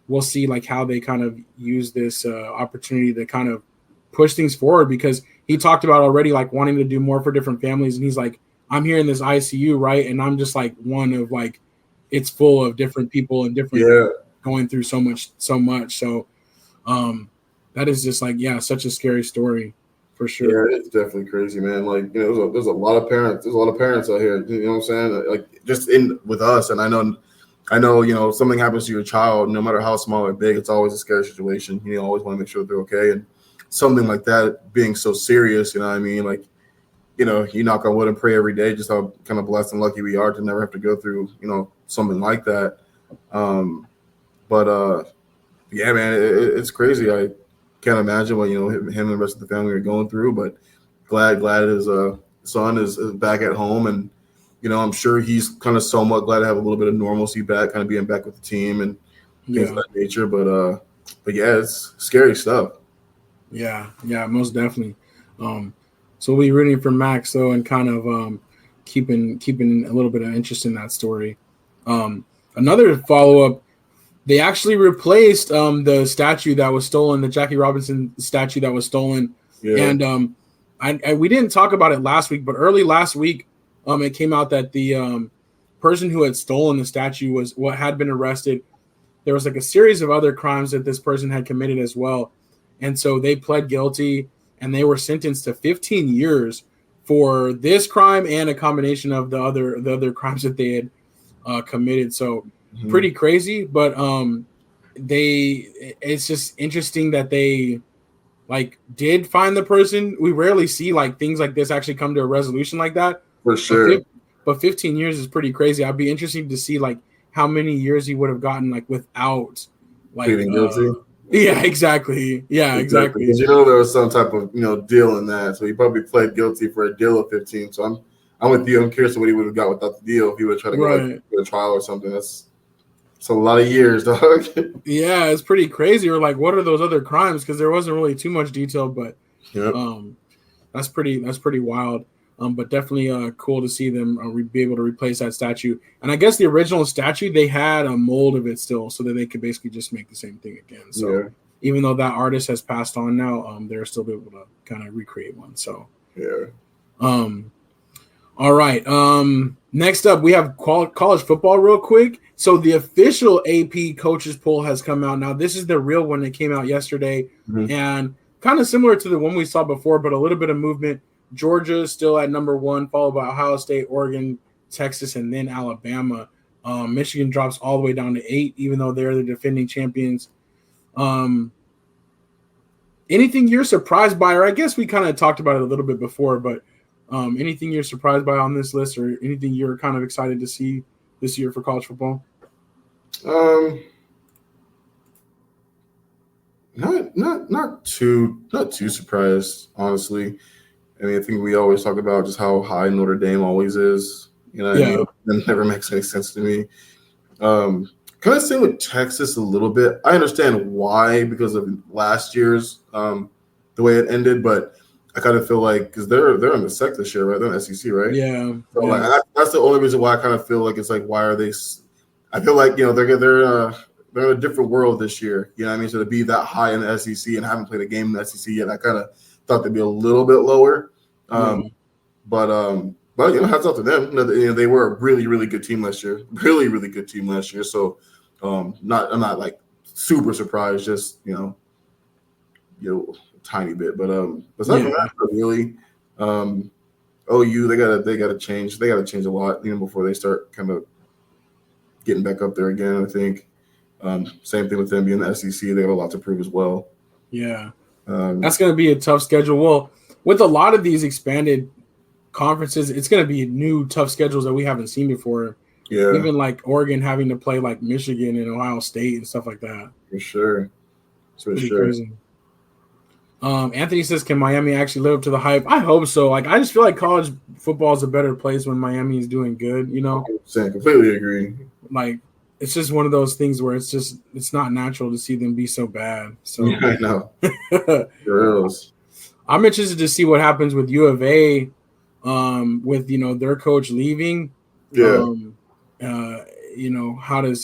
S1: we'll see like how they kind of use this opportunity to kind of push things forward, because he talked about already like wanting to do more for different families. And he's like, I'm here in this ICU, right? And I'm just like one of like, it's full of different people and different going through so much. So that is just like, yeah, such a scary story for sure.
S2: Yeah, it's definitely crazy, man. Like, there's a lot of parents. There's a lot of parents out here. You know what I'm saying? Like, just in with us, and I know, something happens to your child, no matter how small or big, it's always a scary situation. You always want to make sure they're okay, and something like that being so serious, you know what I mean? Like, you knock on wood and pray every day, just how kind of blessed and lucky we are to never have to go through, something like that. But yeah, man, it's crazy. I can't imagine what him and the rest of the family are going through. But glad his son is back at home, and I'm sure he's kind of somewhat glad to have a little bit of normalcy back, kind of being back with the team and things of that nature. But yeah, it's scary stuff.
S1: Yeah, most definitely. So we'll be rooting for Max though, and kind of keeping a little bit of interest in that story. Another follow up. They actually replaced the statue that was stolen, the Jackie Robinson statue that was stolen. Yeah. And we didn't talk about it last week, but early last week, it came out that the person who had stolen the statue was what had been arrested. There was like a series of other crimes that this person had committed as well. And so they pled guilty and they were sentenced to 15 years for this crime and a combination of the other crimes that they had committed. So pretty crazy, but it's just interesting that they like did find the person. We rarely see like things like this actually come to a resolution like that.
S2: For sure.
S1: But 15 years is pretty crazy. I'd be interested to see like how many years he would have gotten like without like
S2: pleading guilty.
S1: Yeah, exactly. Yeah, exactly.
S2: Because there was some type of deal in that, so he probably pled guilty for a deal of 15. So I'm with you. I'm curious what he would have got without the deal if he would have tried to go to a trial or something. It's a lot of years, dog.
S1: Yeah, it's pretty crazy. Or like, what are those other crimes? Because there wasn't really too much detail, but that's pretty wild. But definitely cool to see them be able to replace that statue. And I guess the original statue, they had a mold of it still, so that they could basically just make the same thing again. So even though that artist has passed on now, they're still able to kind of recreate one. So all right. Next up, we have college football real quick. So the official AP coaches poll has come out. Now, this is the real one that came out yesterday. And kind of similar to the one we saw before, but a little bit of movement. Georgia is still at number 1, followed by Ohio State, Oregon, Texas, and then Alabama. Michigan drops all the way down to 8, even though they're the defending champions. Anything you're surprised by, or I guess we kind of talked about it a little bit before, but anything you're surprised by on this list, or anything you're kind of excited to see this year for college football?
S2: Not too surprised, honestly. I mean, I think we always talk about just how high Notre Dame always is. I mean? It never makes any sense to me. Kind of same with Texas a little bit. I understand why, because of last year's the way it ended, but I kind of feel like because they're in the SEC this year, right? They're in the SEC, right?
S1: Yeah.
S2: So like that's the only reason why I kind of feel like it's like, why are they? I feel like they're in a different world this year. You know what I mean? So to be that high in the SEC and haven't played a game in the SEC yet, I kind of thought they'd be a little bit lower. But hats off to them. They were a really, really good team last year. Really, really good team last year. So I'm not like super surprised, just tiny bit. But besides from that, really, OU they gotta change. They gotta change a lot, before they start kind of getting back up there again. I think. Same thing with them being the SEC. They have a lot to prove as well.
S1: Yeah, that's going to be a tough schedule. Well, with a lot of these expanded conferences, it's going to be new tough schedules that we haven't seen before. Yeah, even like Oregon having to play like Michigan and Ohio State and stuff like that.
S2: For sure,
S1: crazy. Anthony says, "Can Miami actually live up to the hype?" I hope so. Like, I just feel like college football is a better place when Miami is doing good.
S2: 100%, completely agree.
S1: Like, it's just one of those things where it's not natural to see them be so bad. So
S2: yeah, I know. Girls.
S1: I'm interested to see what happens with U of A, with their coach leaving.
S2: Yeah.
S1: How do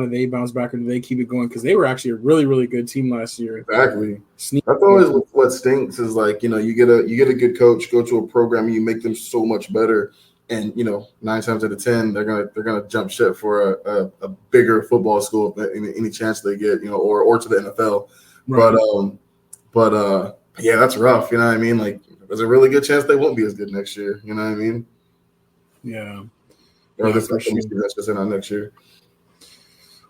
S1: they bounce back, or do they keep it going? Because they were actually a really, really good team last year.
S2: Exactly. That's always what stinks is like, you get a good coach, go to a program, and you make them so much better, and 9 times out of 10 they're gonna jump ship for a bigger football school any chance they get, or to the NFL. Right. But yeah, that's rough. You know what I mean? Like, there's a really good chance they won't be as good next year. You know what I mean?
S1: Yeah.
S2: Or this that's just in on next year.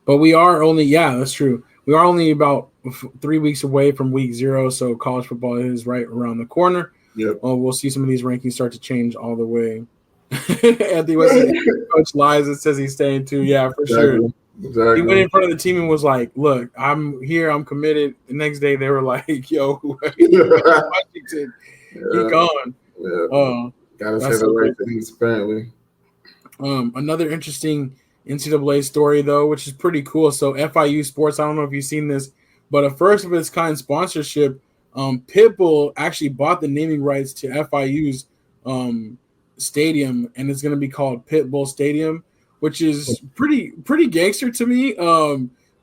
S1: But we are only, that's true. We are only about 3 weeks away from week 0, so college football is right around the corner.
S2: Yep.
S1: We'll see some of these rankings start to change all the way. Anthony West, coach lies and says he's staying too. Yeah, for sure. Exactly. He went in front of the team and was like, "Look, I'm here. I'm committed." The next day, they were like, "Yo, Washington, he gone."
S2: Yeah. Gotta say the right things, apparently.
S1: Another interesting NCAA story, though, which is pretty cool. So FIU Sports, I don't know if you've seen this, but a first of its kind sponsorship. Pitbull actually bought the naming rights to FIU's stadium, and it's going to be called Pitbull Stadium, which is pretty gangster to me.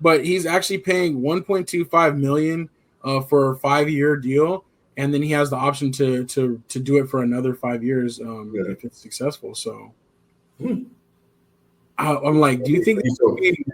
S1: But he's actually paying $1.25 million for a 5-year deal, and then he has the option to do it for another 5 years if it's successful. So I'm like, do you think
S2: he's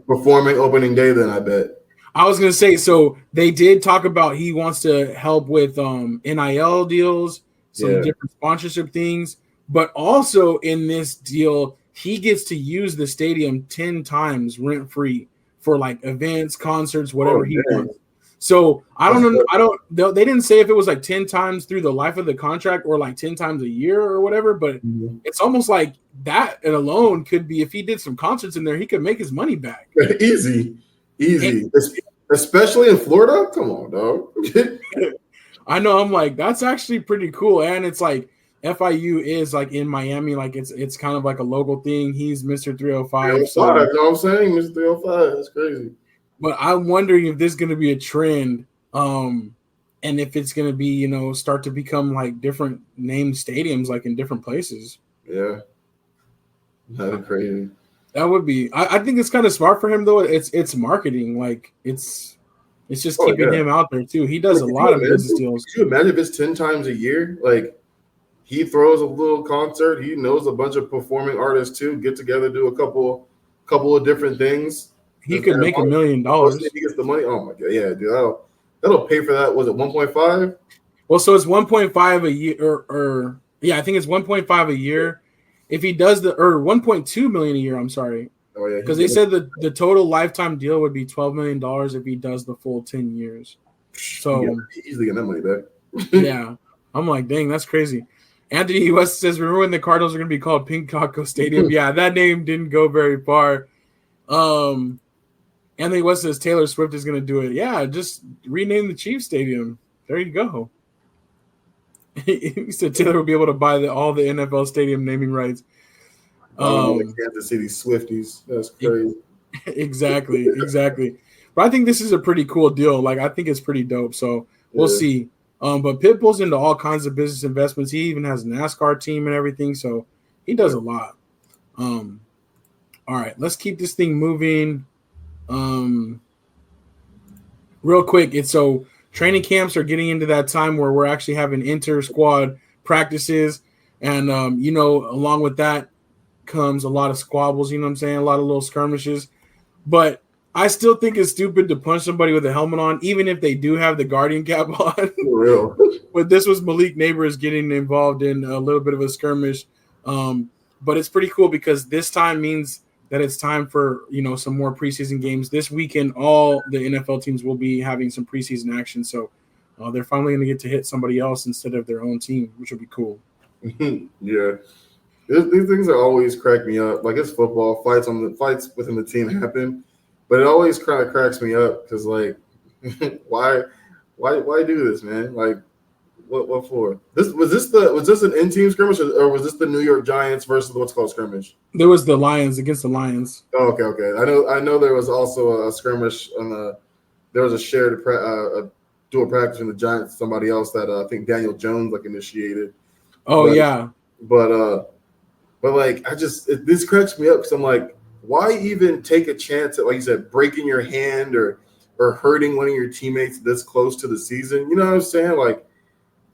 S2: performing opening day? Then I bet.
S1: I was going to say, so they did talk about he wants to help with NIL deals, some different sponsorship things, but also in this deal, he gets to use the stadium 10 times rent-free for like events, concerts, whatever he wants. So I don't know. They didn't say if it was like 10 times through the life of the contract or like 10 times a year or whatever, but it's almost like that alone could be, if he did some concerts in there, he could make his money back.
S2: Easy. Especially in Florida. Come on, dog.
S1: I know. I'm like, that's actually pretty cool. And it's like FIU is like in Miami, like it's kind of like a local thing. He's Mr. 305.
S2: So you know what I'm saying? Mr. 305. That's crazy.
S1: But I'm wondering if this is going to be a trend, and if it's going to be, start to become like different named stadiums, like in different places.
S2: Yeah. That'd be crazy.
S1: That would be. I think it's kind of smart for him, though. It's marketing. Like it's just keeping him out there too. He does a lot of business deals.
S2: Could you imagine if it's 10 times a year? Like, he throws a little concert. He knows a bunch of performing artists too. Get together, do a couple of different things.
S1: He could make $1 million.
S2: He gets the money. Oh my god, yeah, dude. That'll pay for that. Was it 1.5?
S1: Well, so it's 1.5 a year, or I think it's 1.5 a year. If he does or 1.2 million a year, I'm sorry.
S2: Oh yeah,
S1: because they said the total lifetime deal would be $12 million if he does the full 10 years. So
S2: easily get that money back.
S1: Yeah, I'm like, dang, that's crazy. Anthony West says, "Remember when the Cardinals are going to be called Pink Taco Stadium?" Yeah, that name didn't go very far. Anthony West says Taylor Swift is going to do it. Yeah, just rename the Chiefs Stadium. There you go. He said Taylor will be able to buy all the NFL stadium naming rights.
S2: Kansas City Swifties. That's crazy.
S1: Exactly. But I think this is a pretty cool deal. Like, I think it's pretty dope. So we'll see. But Pitbull's into all kinds of business investments. He even has a NASCAR team and everything. So he does a lot. All right, let's keep this thing moving. Real quick, so training camps are getting into that time where we're actually having inter-squad practices, and along with that comes a lot of squabbles. You know what I'm saying? A lot of little skirmishes. But I still think it's stupid to punch somebody with a helmet on, even if they do have the Guardian cap on.
S2: For real.
S1: But this was Malik Neighbors getting involved in a little bit of a skirmish. But it's pretty cool because this time means that it's time for, some more preseason games. This weekend, all the NFL teams will be having some preseason action. So they're finally going to get to hit somebody else instead of their own team, which will be cool.
S2: Yeah. These things are always crack me up. Like, it's football. Fights within the team happen. But it always kind of cracks me up because, like, why do this, man? Like, what for? Was this an in-team scrimmage or was this the New York Giants versus what's called scrimmage?
S1: There was the Lions against the Lions.
S2: Oh, okay. I know there was also a skirmish there was a shared dual practice in the Giants and somebody else that I think Daniel Jones initiated.
S1: Oh, yeah.
S2: But like, this cracks me up because I'm like, why even take a chance at, like you said, breaking your hand or hurting one of your teammates this close to the season? You know what I'm saying? Like,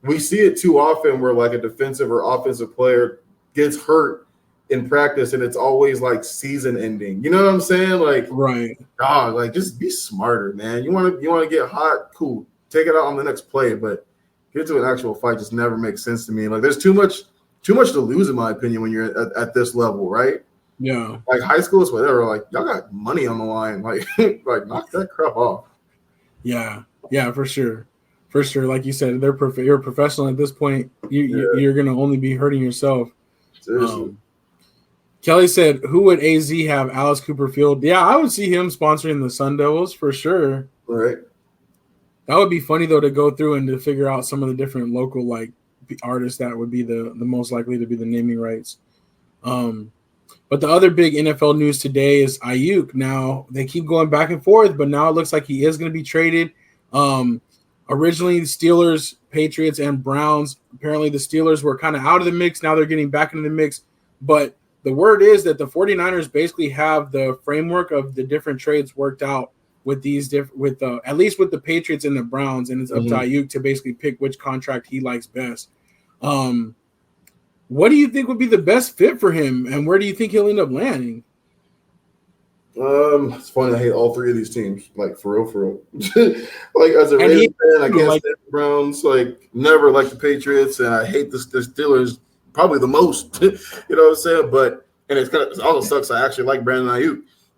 S2: we see it too often where like a defensive or offensive player gets hurt in practice, and it's always like season ending. You know what I'm saying? Like,
S1: right.
S2: dog, like just be smarter, man. You want to get hot, cool. Take it out on the next play, but get to an actual fight just never makes sense to me. Like, there's too much to lose, in my opinion, when you're at this level, right?
S1: Yeah.
S2: Like high school is whatever. Like, y'all got money on the line. Like, like knock that crap off.
S1: Yeah, for sure. For sure, like you said, you're a professional at this point. You're gonna only be hurting yourself.
S2: Seriously.
S1: Kelly said, "Who would AZ have? Alice Cooper Field? Yeah, I would see him sponsoring the Sun Devils for sure.
S2: All right.
S1: That would be funny though to go through and to figure out some of the different local like artists that would be the most likely to be the naming rights. But the other big NFL news today is Aiyuk. Now they keep going back and forth, but now it looks like he is going to be traded. Originally, the Steelers, Patriots, and Browns. Apparently, the Steelers were kind of out of the mix. Now they're getting back into the mix. But the word is that the 49ers basically have the framework of the different trades worked out with these at least with the Patriots and the Browns, and it's up to Aiyuk to basically pick which contract he likes best. What do you think would be the best fit for him, and where do you think he'll end up landing?
S2: It's funny. I hate all three of these teams. Like for real. Like as a Ravens fan, I can't stand the Browns. Like never liked the Patriots, and I hate the Steelers probably the most. You know what I'm saying? But and it also sucks. I actually like Brandon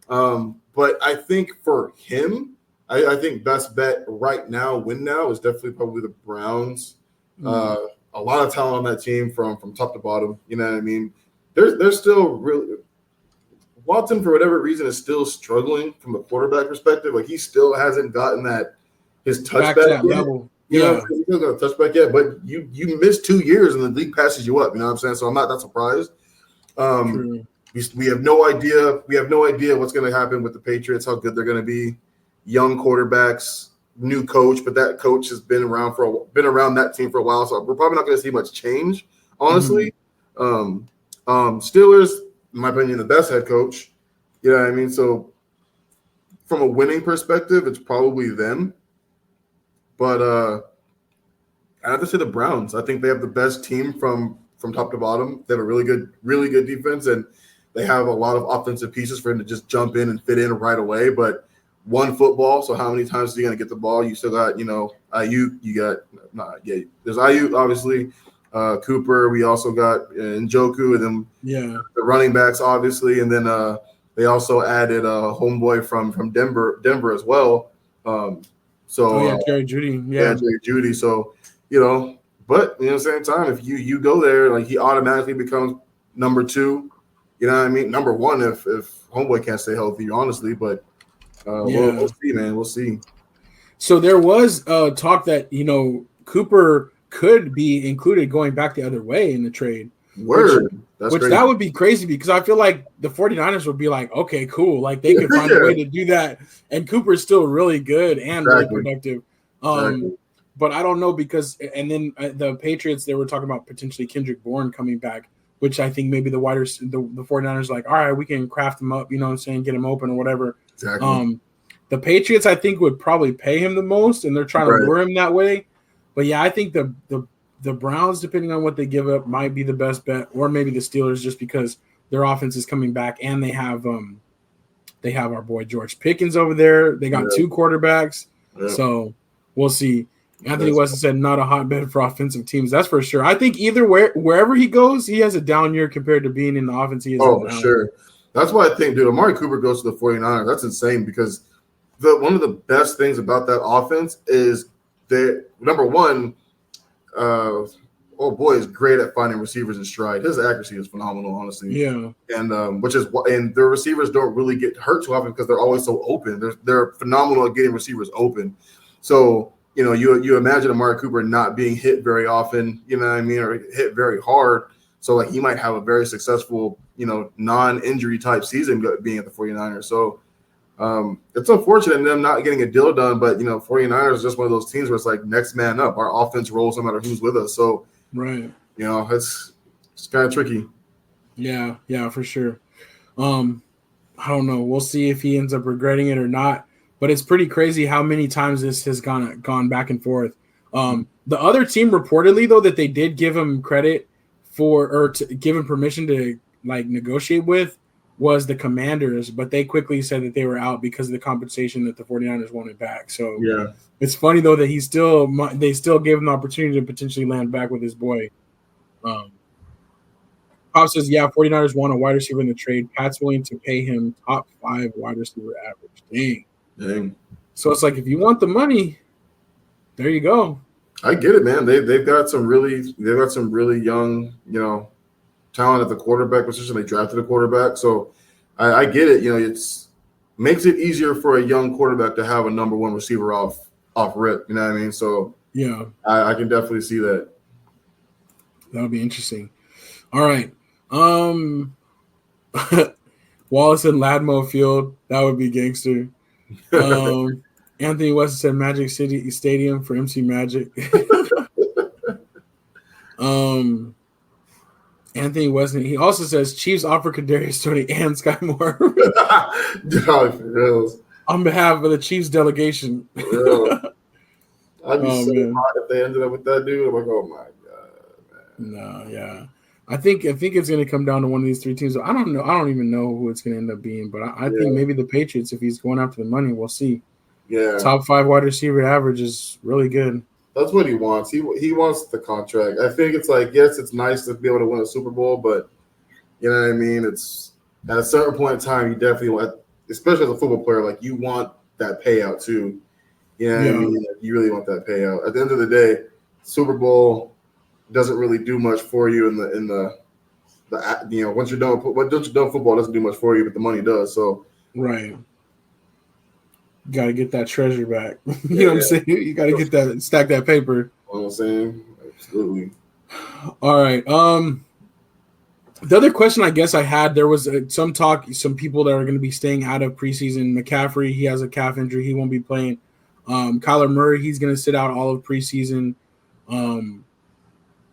S2: Aiyuk. But I think for him, I think best bet right now, win now, is definitely probably the Browns. A lot of talent on that team from top to bottom. You know what I mean? There's still really. Watson, for whatever reason, is still struggling from a quarterback perspective. Like he still hasn't gotten his touchback level. You know, he hasn't got a touchback yet. But you missed 2 years and the league passes you up. You know what I'm saying? So I'm not that surprised. We have no idea. We have no idea what's going to happen with the Patriots. How good they're going to be. Young quarterbacks, new coach, but that coach has been around that team for a while. So we're probably not going to see much change, honestly. Steelers. In my opinion, the best head coach. You know what I mean? So from a winning perspective, it's probably them. But I have to say the Browns. I think they have the best team from top to bottom. They have a really good defense, and they have a lot of offensive pieces for him to just jump in and fit in right away. But one football, so how many times are you going to get the ball? You still got, Aiyuk. There's Aiyuk, obviously. Cooper, we also got Njoku, and then the running backs, obviously, and then they also added a homeboy from Denver as well.
S1: Jerry Jeudy,
S2: Jerry Jeudy. So but at the same time, if you go there, like he automatically becomes number 2. You know what I mean? Number 1 if homeboy can't stay healthy, honestly. But we'll see, man. We'll see.
S1: So there was talk that Cooper could be included going back the other way in the trade. That would be crazy because I feel like the 49ers would be like, okay, cool. Like they could find a way to do that. And Cooper's still really good and really productive. But I don't know because – and then the Patriots, they were talking about potentially Kendrick Bourne coming back, which I think maybe the 49ers like, all right, we can craft him up, you know what I'm saying, get him open or whatever.
S2: Exactly.
S1: The Patriots, I think, would probably pay him the most, and they're trying to lure him that way. But yeah, I think the Browns, depending on what they give up, might be the best bet, or maybe the Steelers, just because their offense is coming back and they have our boy George Pickens over there. They got 2 quarterbacks, so we'll see. Anthony Weston said not a hotbed for offensive teams. That's for sure. I think wherever he goes, he has a down year compared to being in the offense. He is
S2: for sure. That's why I think, dude, Amari Cooper goes to the 49ers. That's insane because one of the best things about that offense is that, number one, is great at finding receivers in stride. His accuracy is phenomenal, honestly.
S1: Yeah.
S2: And and the receivers don't really get hurt too often because they're always so open. They're phenomenal at getting receivers open. So, you imagine Amari Cooper not being hit very often, you know what I mean, or hit very hard. So like he might have a very successful, non-injury type season being at the 49ers. So it's unfortunate in them not getting a deal done, but 49ers is just one of those teams where it's like next man up. Our offense rolls no matter who's with us. So it's kind of tricky.
S1: Yeah, for sure. I don't know. We'll see if he ends up regretting it or not. But it's pretty crazy how many times this has gone back and forth. The other team reportedly, though, that they did give him credit for, or to give him permission to like negotiate with was the Commanders, but they quickly said that they were out because of the compensation that the 49ers wanted back. So
S2: Yeah.
S1: it's funny though that they still gave him the opportunity to potentially land back with his boy. Pop says, yeah, 49ers want a wide receiver in the trade. Pat's willing to pay him top 5 wide receiver average. Dang. So it's like if you want the money, there you go.
S2: I get it, man. They've got some really young, talent at the quarterback position. They drafted a quarterback, so I get it. It's makes it easier for a young quarterback to have a number one receiver off rip. You know what I mean? So
S1: yeah,
S2: I can definitely see that.
S1: That would be interesting. All right. Wallace and Ladmo Field, that would be gangster. Anthony West said Magic City Stadium for MC Magic. Anthony West, he also says Chiefs offer Kadarius Toney and Sky Moore. On behalf of the Chiefs delegation.
S2: I'd be hot if they ended up with that dude. I'm like, oh my god, man.
S1: No, yeah. I think it's going to come down to one of these 3 teams. I don't know. I don't even know who it's going to end up being, but I think maybe the Patriots, if he's going after the money, we'll see.
S2: Yeah.
S1: Top 5 wide receiver average is really good.
S2: That's what he wants. He wants the contract. I think it's like, yes, it's nice to be able to win a Super Bowl, but you know what I mean? It's at a certain point in time, you definitely want, especially as a football player, like you want that payout too. You know what I mean? Like, you really want that payout. At the end of the day, Super Bowl doesn't really do much for you in the once you're done football doesn't do much for you, but the money does. So
S1: right, got to get that treasure back. You know what I'm saying? You got to get that, stack that paper.
S2: You know what I'm saying? Absolutely.
S1: All right. The other question I guess I had, there was some people that are going to be staying out of preseason. McCaffrey, he has a calf injury, he won't be playing. Kyler Murray, he's going to sit out all of preseason.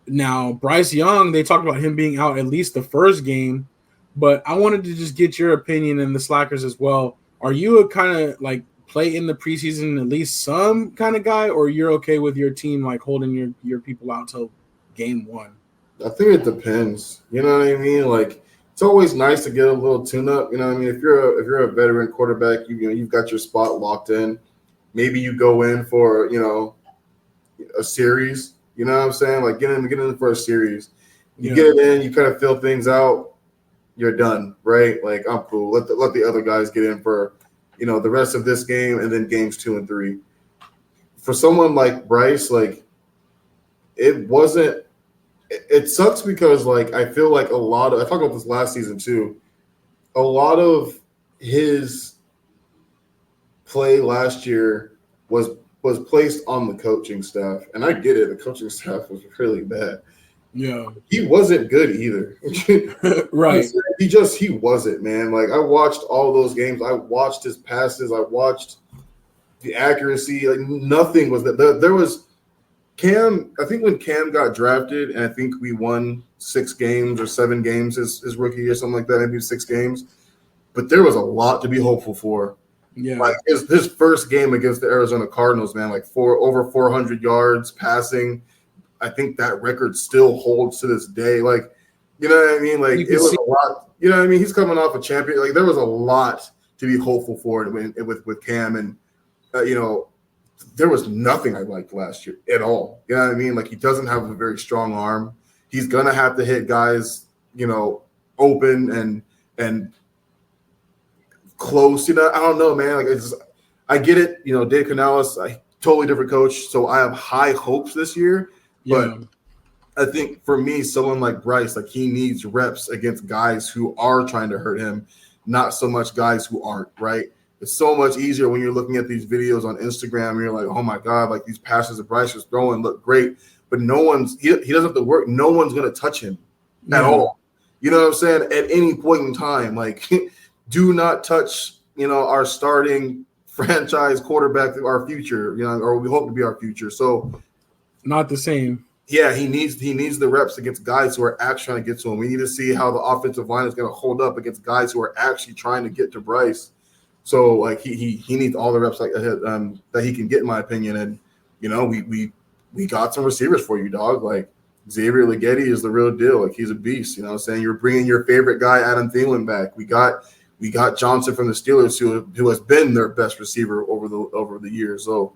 S1: Now, Bryce Young, they talked about him being out at least the first game, but I wanted to just get your opinion and the Slackers as well. Are you a kind of like play in the preseason at least some kind of guy, or you're okay with your team like holding your people out till game 1?
S2: I think it depends. You know what I mean? Like it's always nice to get a little tune-up. You know what I mean? If you're a veteran quarterback, you've got your spot locked in. Maybe you go in for a series. You know what I'm saying? Like get in for a series. You get it in, you kind of fill things out, you're done, right? Like I'm cool. Let the other guys get in for, the rest of this game and then games 2 and 3. For someone like Bryce, like it sucks because like I feel like I talked about this last season too. A lot of his play last year was placed on the coaching staff. And I get it. The coaching staff was really bad.
S1: Yeah.
S2: He wasn't good either.
S1: Right.
S2: He wasn't, man. Like I watched all those games. I watched his passes. I watched the accuracy. Like nothing was that. There was Cam. I think when Cam got drafted, and I think we won 6 games or 7 games his rookie or something like that, maybe 6 games. But there was a lot to be hopeful for.
S1: Yeah,
S2: like his first game against the Arizona Cardinals, man, like over 400 yards passing. I think that record still holds to this day. Like, you know what I mean? Like it was a lot. You know what I mean? He's coming off a champion. Like there was a lot to be hopeful for with Cam, and there was nothing I liked last year at all. You know what I mean? Like he doesn't have a very strong arm. He's gonna have to hit guys, open and close. I don't know, man. Like I get it. Dave Canales, totally different coach, so I have high hopes this year. But I think for me, someone like Bryce, like he needs reps against guys who are trying to hurt him, not so much guys who aren't. Right? It's so much easier when you're looking at these videos on Instagram and you're like, oh my god, like these passes that Bryce is throwing look great, but he doesn't have to work. No one's gonna touch him at all. You know what I'm saying? At any point in time, like. Do not touch, our starting franchise quarterback, our future, or we hope to be our future. So,
S1: not the same.
S2: Yeah, he needs the reps against guys who are actually trying to get to him. We need to see how the offensive line is going to hold up against guys who are actually trying to get to Bryce. So, like he needs all the reps that he can get, in my opinion. And we got some receivers for you, dog. Like Xavier Leggetti is the real deal. Like, he's a beast. You know what I'm saying? You're bringing your favorite guy, Adam Thielen, back. We got Johnson from the Steelers, who has been their best receiver over the years. So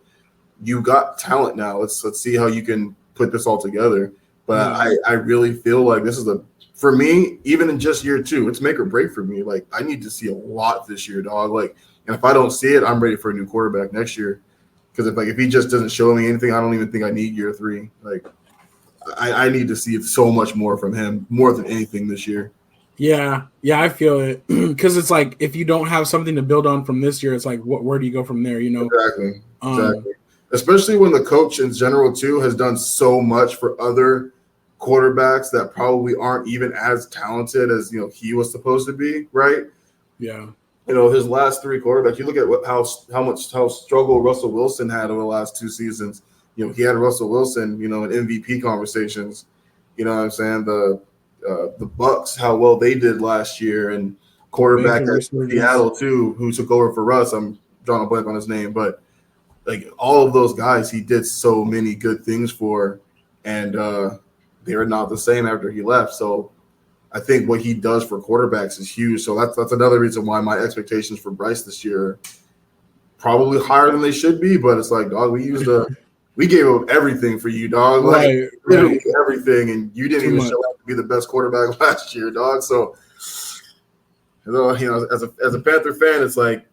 S2: you got talent now. Let's see how you can put this all together. But I really feel like this is for me, even in just year 2, it's make or break for me. Like, I need to see a lot this year, dog. Like, and if I don't see it, I'm ready for a new quarterback next year. Because if he just doesn't show me anything, I don't even think I need year 3. Like, I need to see so much more from him, more than anything this year.
S1: Yeah, I feel it. Because it's like, if you don't have something to build on from this year, it's like, where do you go from there? You know,
S2: exactly. Especially when the coach in general too has done so much for other quarterbacks that probably aren't even as talented as he was supposed to be, right?
S1: Yeah.
S2: His last 3 quarterbacks. You look at how struggle Russell Wilson had over the last 2 seasons. He had Russell Wilson, in MVP conversations. You know what I'm saying? The Bucks, how well they did last year, and quarterback at Seattle too, who took over for Russ. I'm drawing a blank on his name, but like, all of those guys, he did so many good things for, and they were not the same after he left. So I think what he does for quarterbacks is huge. So that's another reason why my expectations for Bryce this year are probably higher than they should be. But it's like, dog, we gave up everything for you, dog. Like, literally everything, and you didn't even show up to be the best quarterback last year, dog. So, as a Panther fan, it's like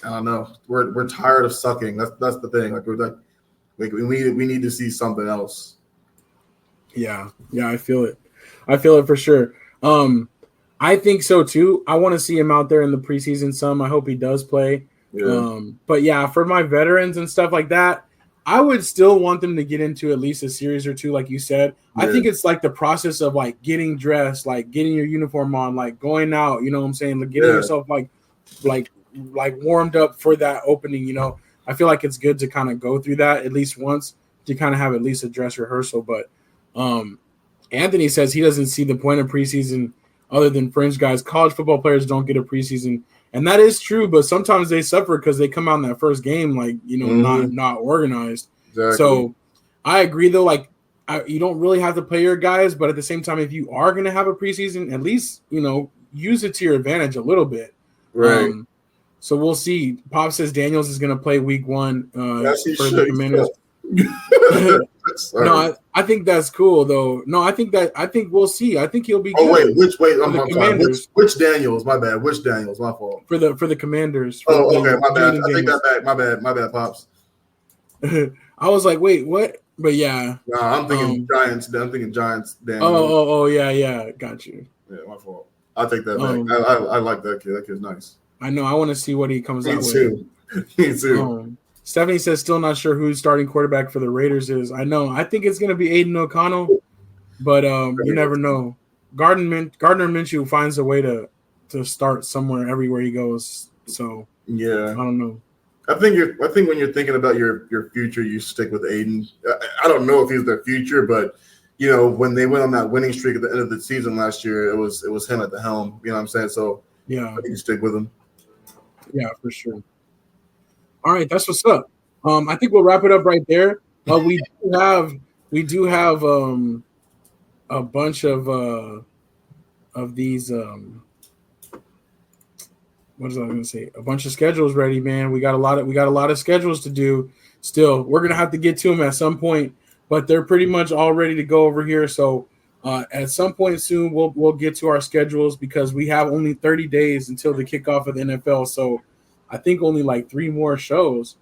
S2: I don't know. We're tired of sucking. That's the thing. Like, we need to see something else.
S1: Yeah, I feel it. I feel it for sure. I think so too. I want to see him out there in the preseason some. I hope he does play. Yeah. But yeah, for my veterans and stuff like that, I would still want them to get into at least a series or 2, like you said. Yeah. I think it's like the process of like getting dressed, like getting your uniform on, like going out. You know what I'm saying? Like getting yourself like warmed up for that opening. I feel like it's good to kind of go through that at least once to kind of have at least a dress rehearsal. But Anthony says he doesn't see the point of preseason other than fringe guys. College football players don't get a preseason, and that is true. But sometimes they suffer because they come out in that first game not organized. Exactly. So I agree though. Like, you don't really have to play your guys, but at the same time, if you are going to have a preseason, at least use it to your advantage a little bit.
S2: Right.
S1: So we'll see. Pop says Daniels is going to play week 1 for the Commanders. No, I think that's cool though. No, I think we'll see. I think he'll be good.
S2: Oh wait, I'm sorry. Which Daniels? My bad. Which Daniels? My fault.
S1: For the Commanders.
S2: Okay, my bad. I take that back. My bad, Pops.
S1: I was like, wait, what? But yeah.
S2: No, I'm thinking Giants. I'm thinking Giants. Daniels.
S1: Oh, yeah. Got you.
S2: Yeah, my fault. I'll take that back. I like that kid. That kid's nice.
S1: I know. I want to see what he comes out
S2: with. Me too.
S1: Stephanie says still not sure who starting quarterback for the Raiders is. I know. I think it's going to be Aiden O'Connell, but you never know. Gardner Minshew finds a way to start somewhere everywhere he goes. So
S2: yeah,
S1: I don't know.
S2: I think when you're thinking about your future, you stick with Aiden. I don't know if he's their future, but when they went on that winning streak at the end of the season last year, it was him at the helm. You know what I'm saying? So yeah, I think you stick with him.
S1: Yeah, for sure. All right, that's what's up. I think we'll wrap it up right there. We do have a bunch of these what was I going to say? A bunch of schedules ready, man. We got a lot of schedules to do. Still, we're gonna have to get to them at some point, but they're pretty much all ready to go over here. So at some point soon, we'll get to our schedules because we have only 30 days until the kickoff of the NFL. So I think only like 3 more shows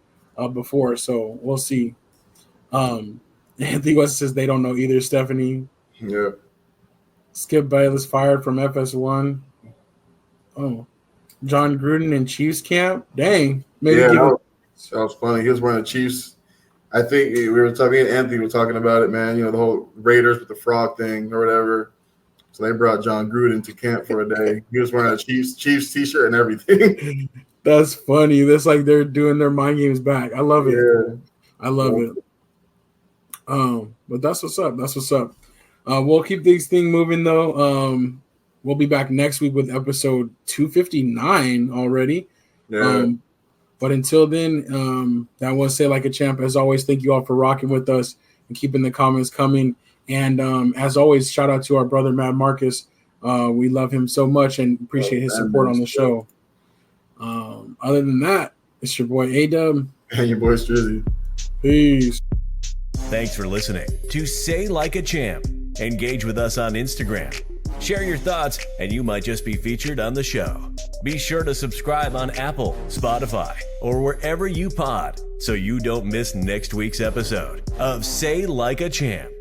S1: before. So we'll see. Anthony West says they don't know either. Stephanie.
S2: Yeah.
S1: Skip Bayless fired from FS1. Oh. John Gruden in Chiefs camp. Dang.
S2: Maybe that was funny. He was wearing the Chiefs. I think we were talking, and Anthony was talking about it, man. The whole Raiders with the frog thing or whatever. So they brought John Gruden to camp for a day. He was wearing a Chiefs t-shirt and everything.
S1: That's funny. That's like they're doing their mind games back. I love it.
S2: Yeah.
S1: I love it. But that's what's up. We'll keep this thing moving though. We'll be back next week with episode 259 already.
S2: Yeah.
S1: But until then, I want to say like a champ, as always, thank you all for rocking with us. and keeping the comments coming. And as always, shout out to our brother Matt Marcus. We love him so much and appreciate his support on the show. Other than that, it's your boy A-Dub.
S2: And your boy Strizzy.
S1: Peace.
S3: Thanks for listening to Say Like a Champ. Engage with us on Instagram. Share your thoughts, and you might just be featured on the show. Be sure to subscribe on Apple, Spotify, or wherever you pod so you don't miss next week's episode of Say Like a Champ.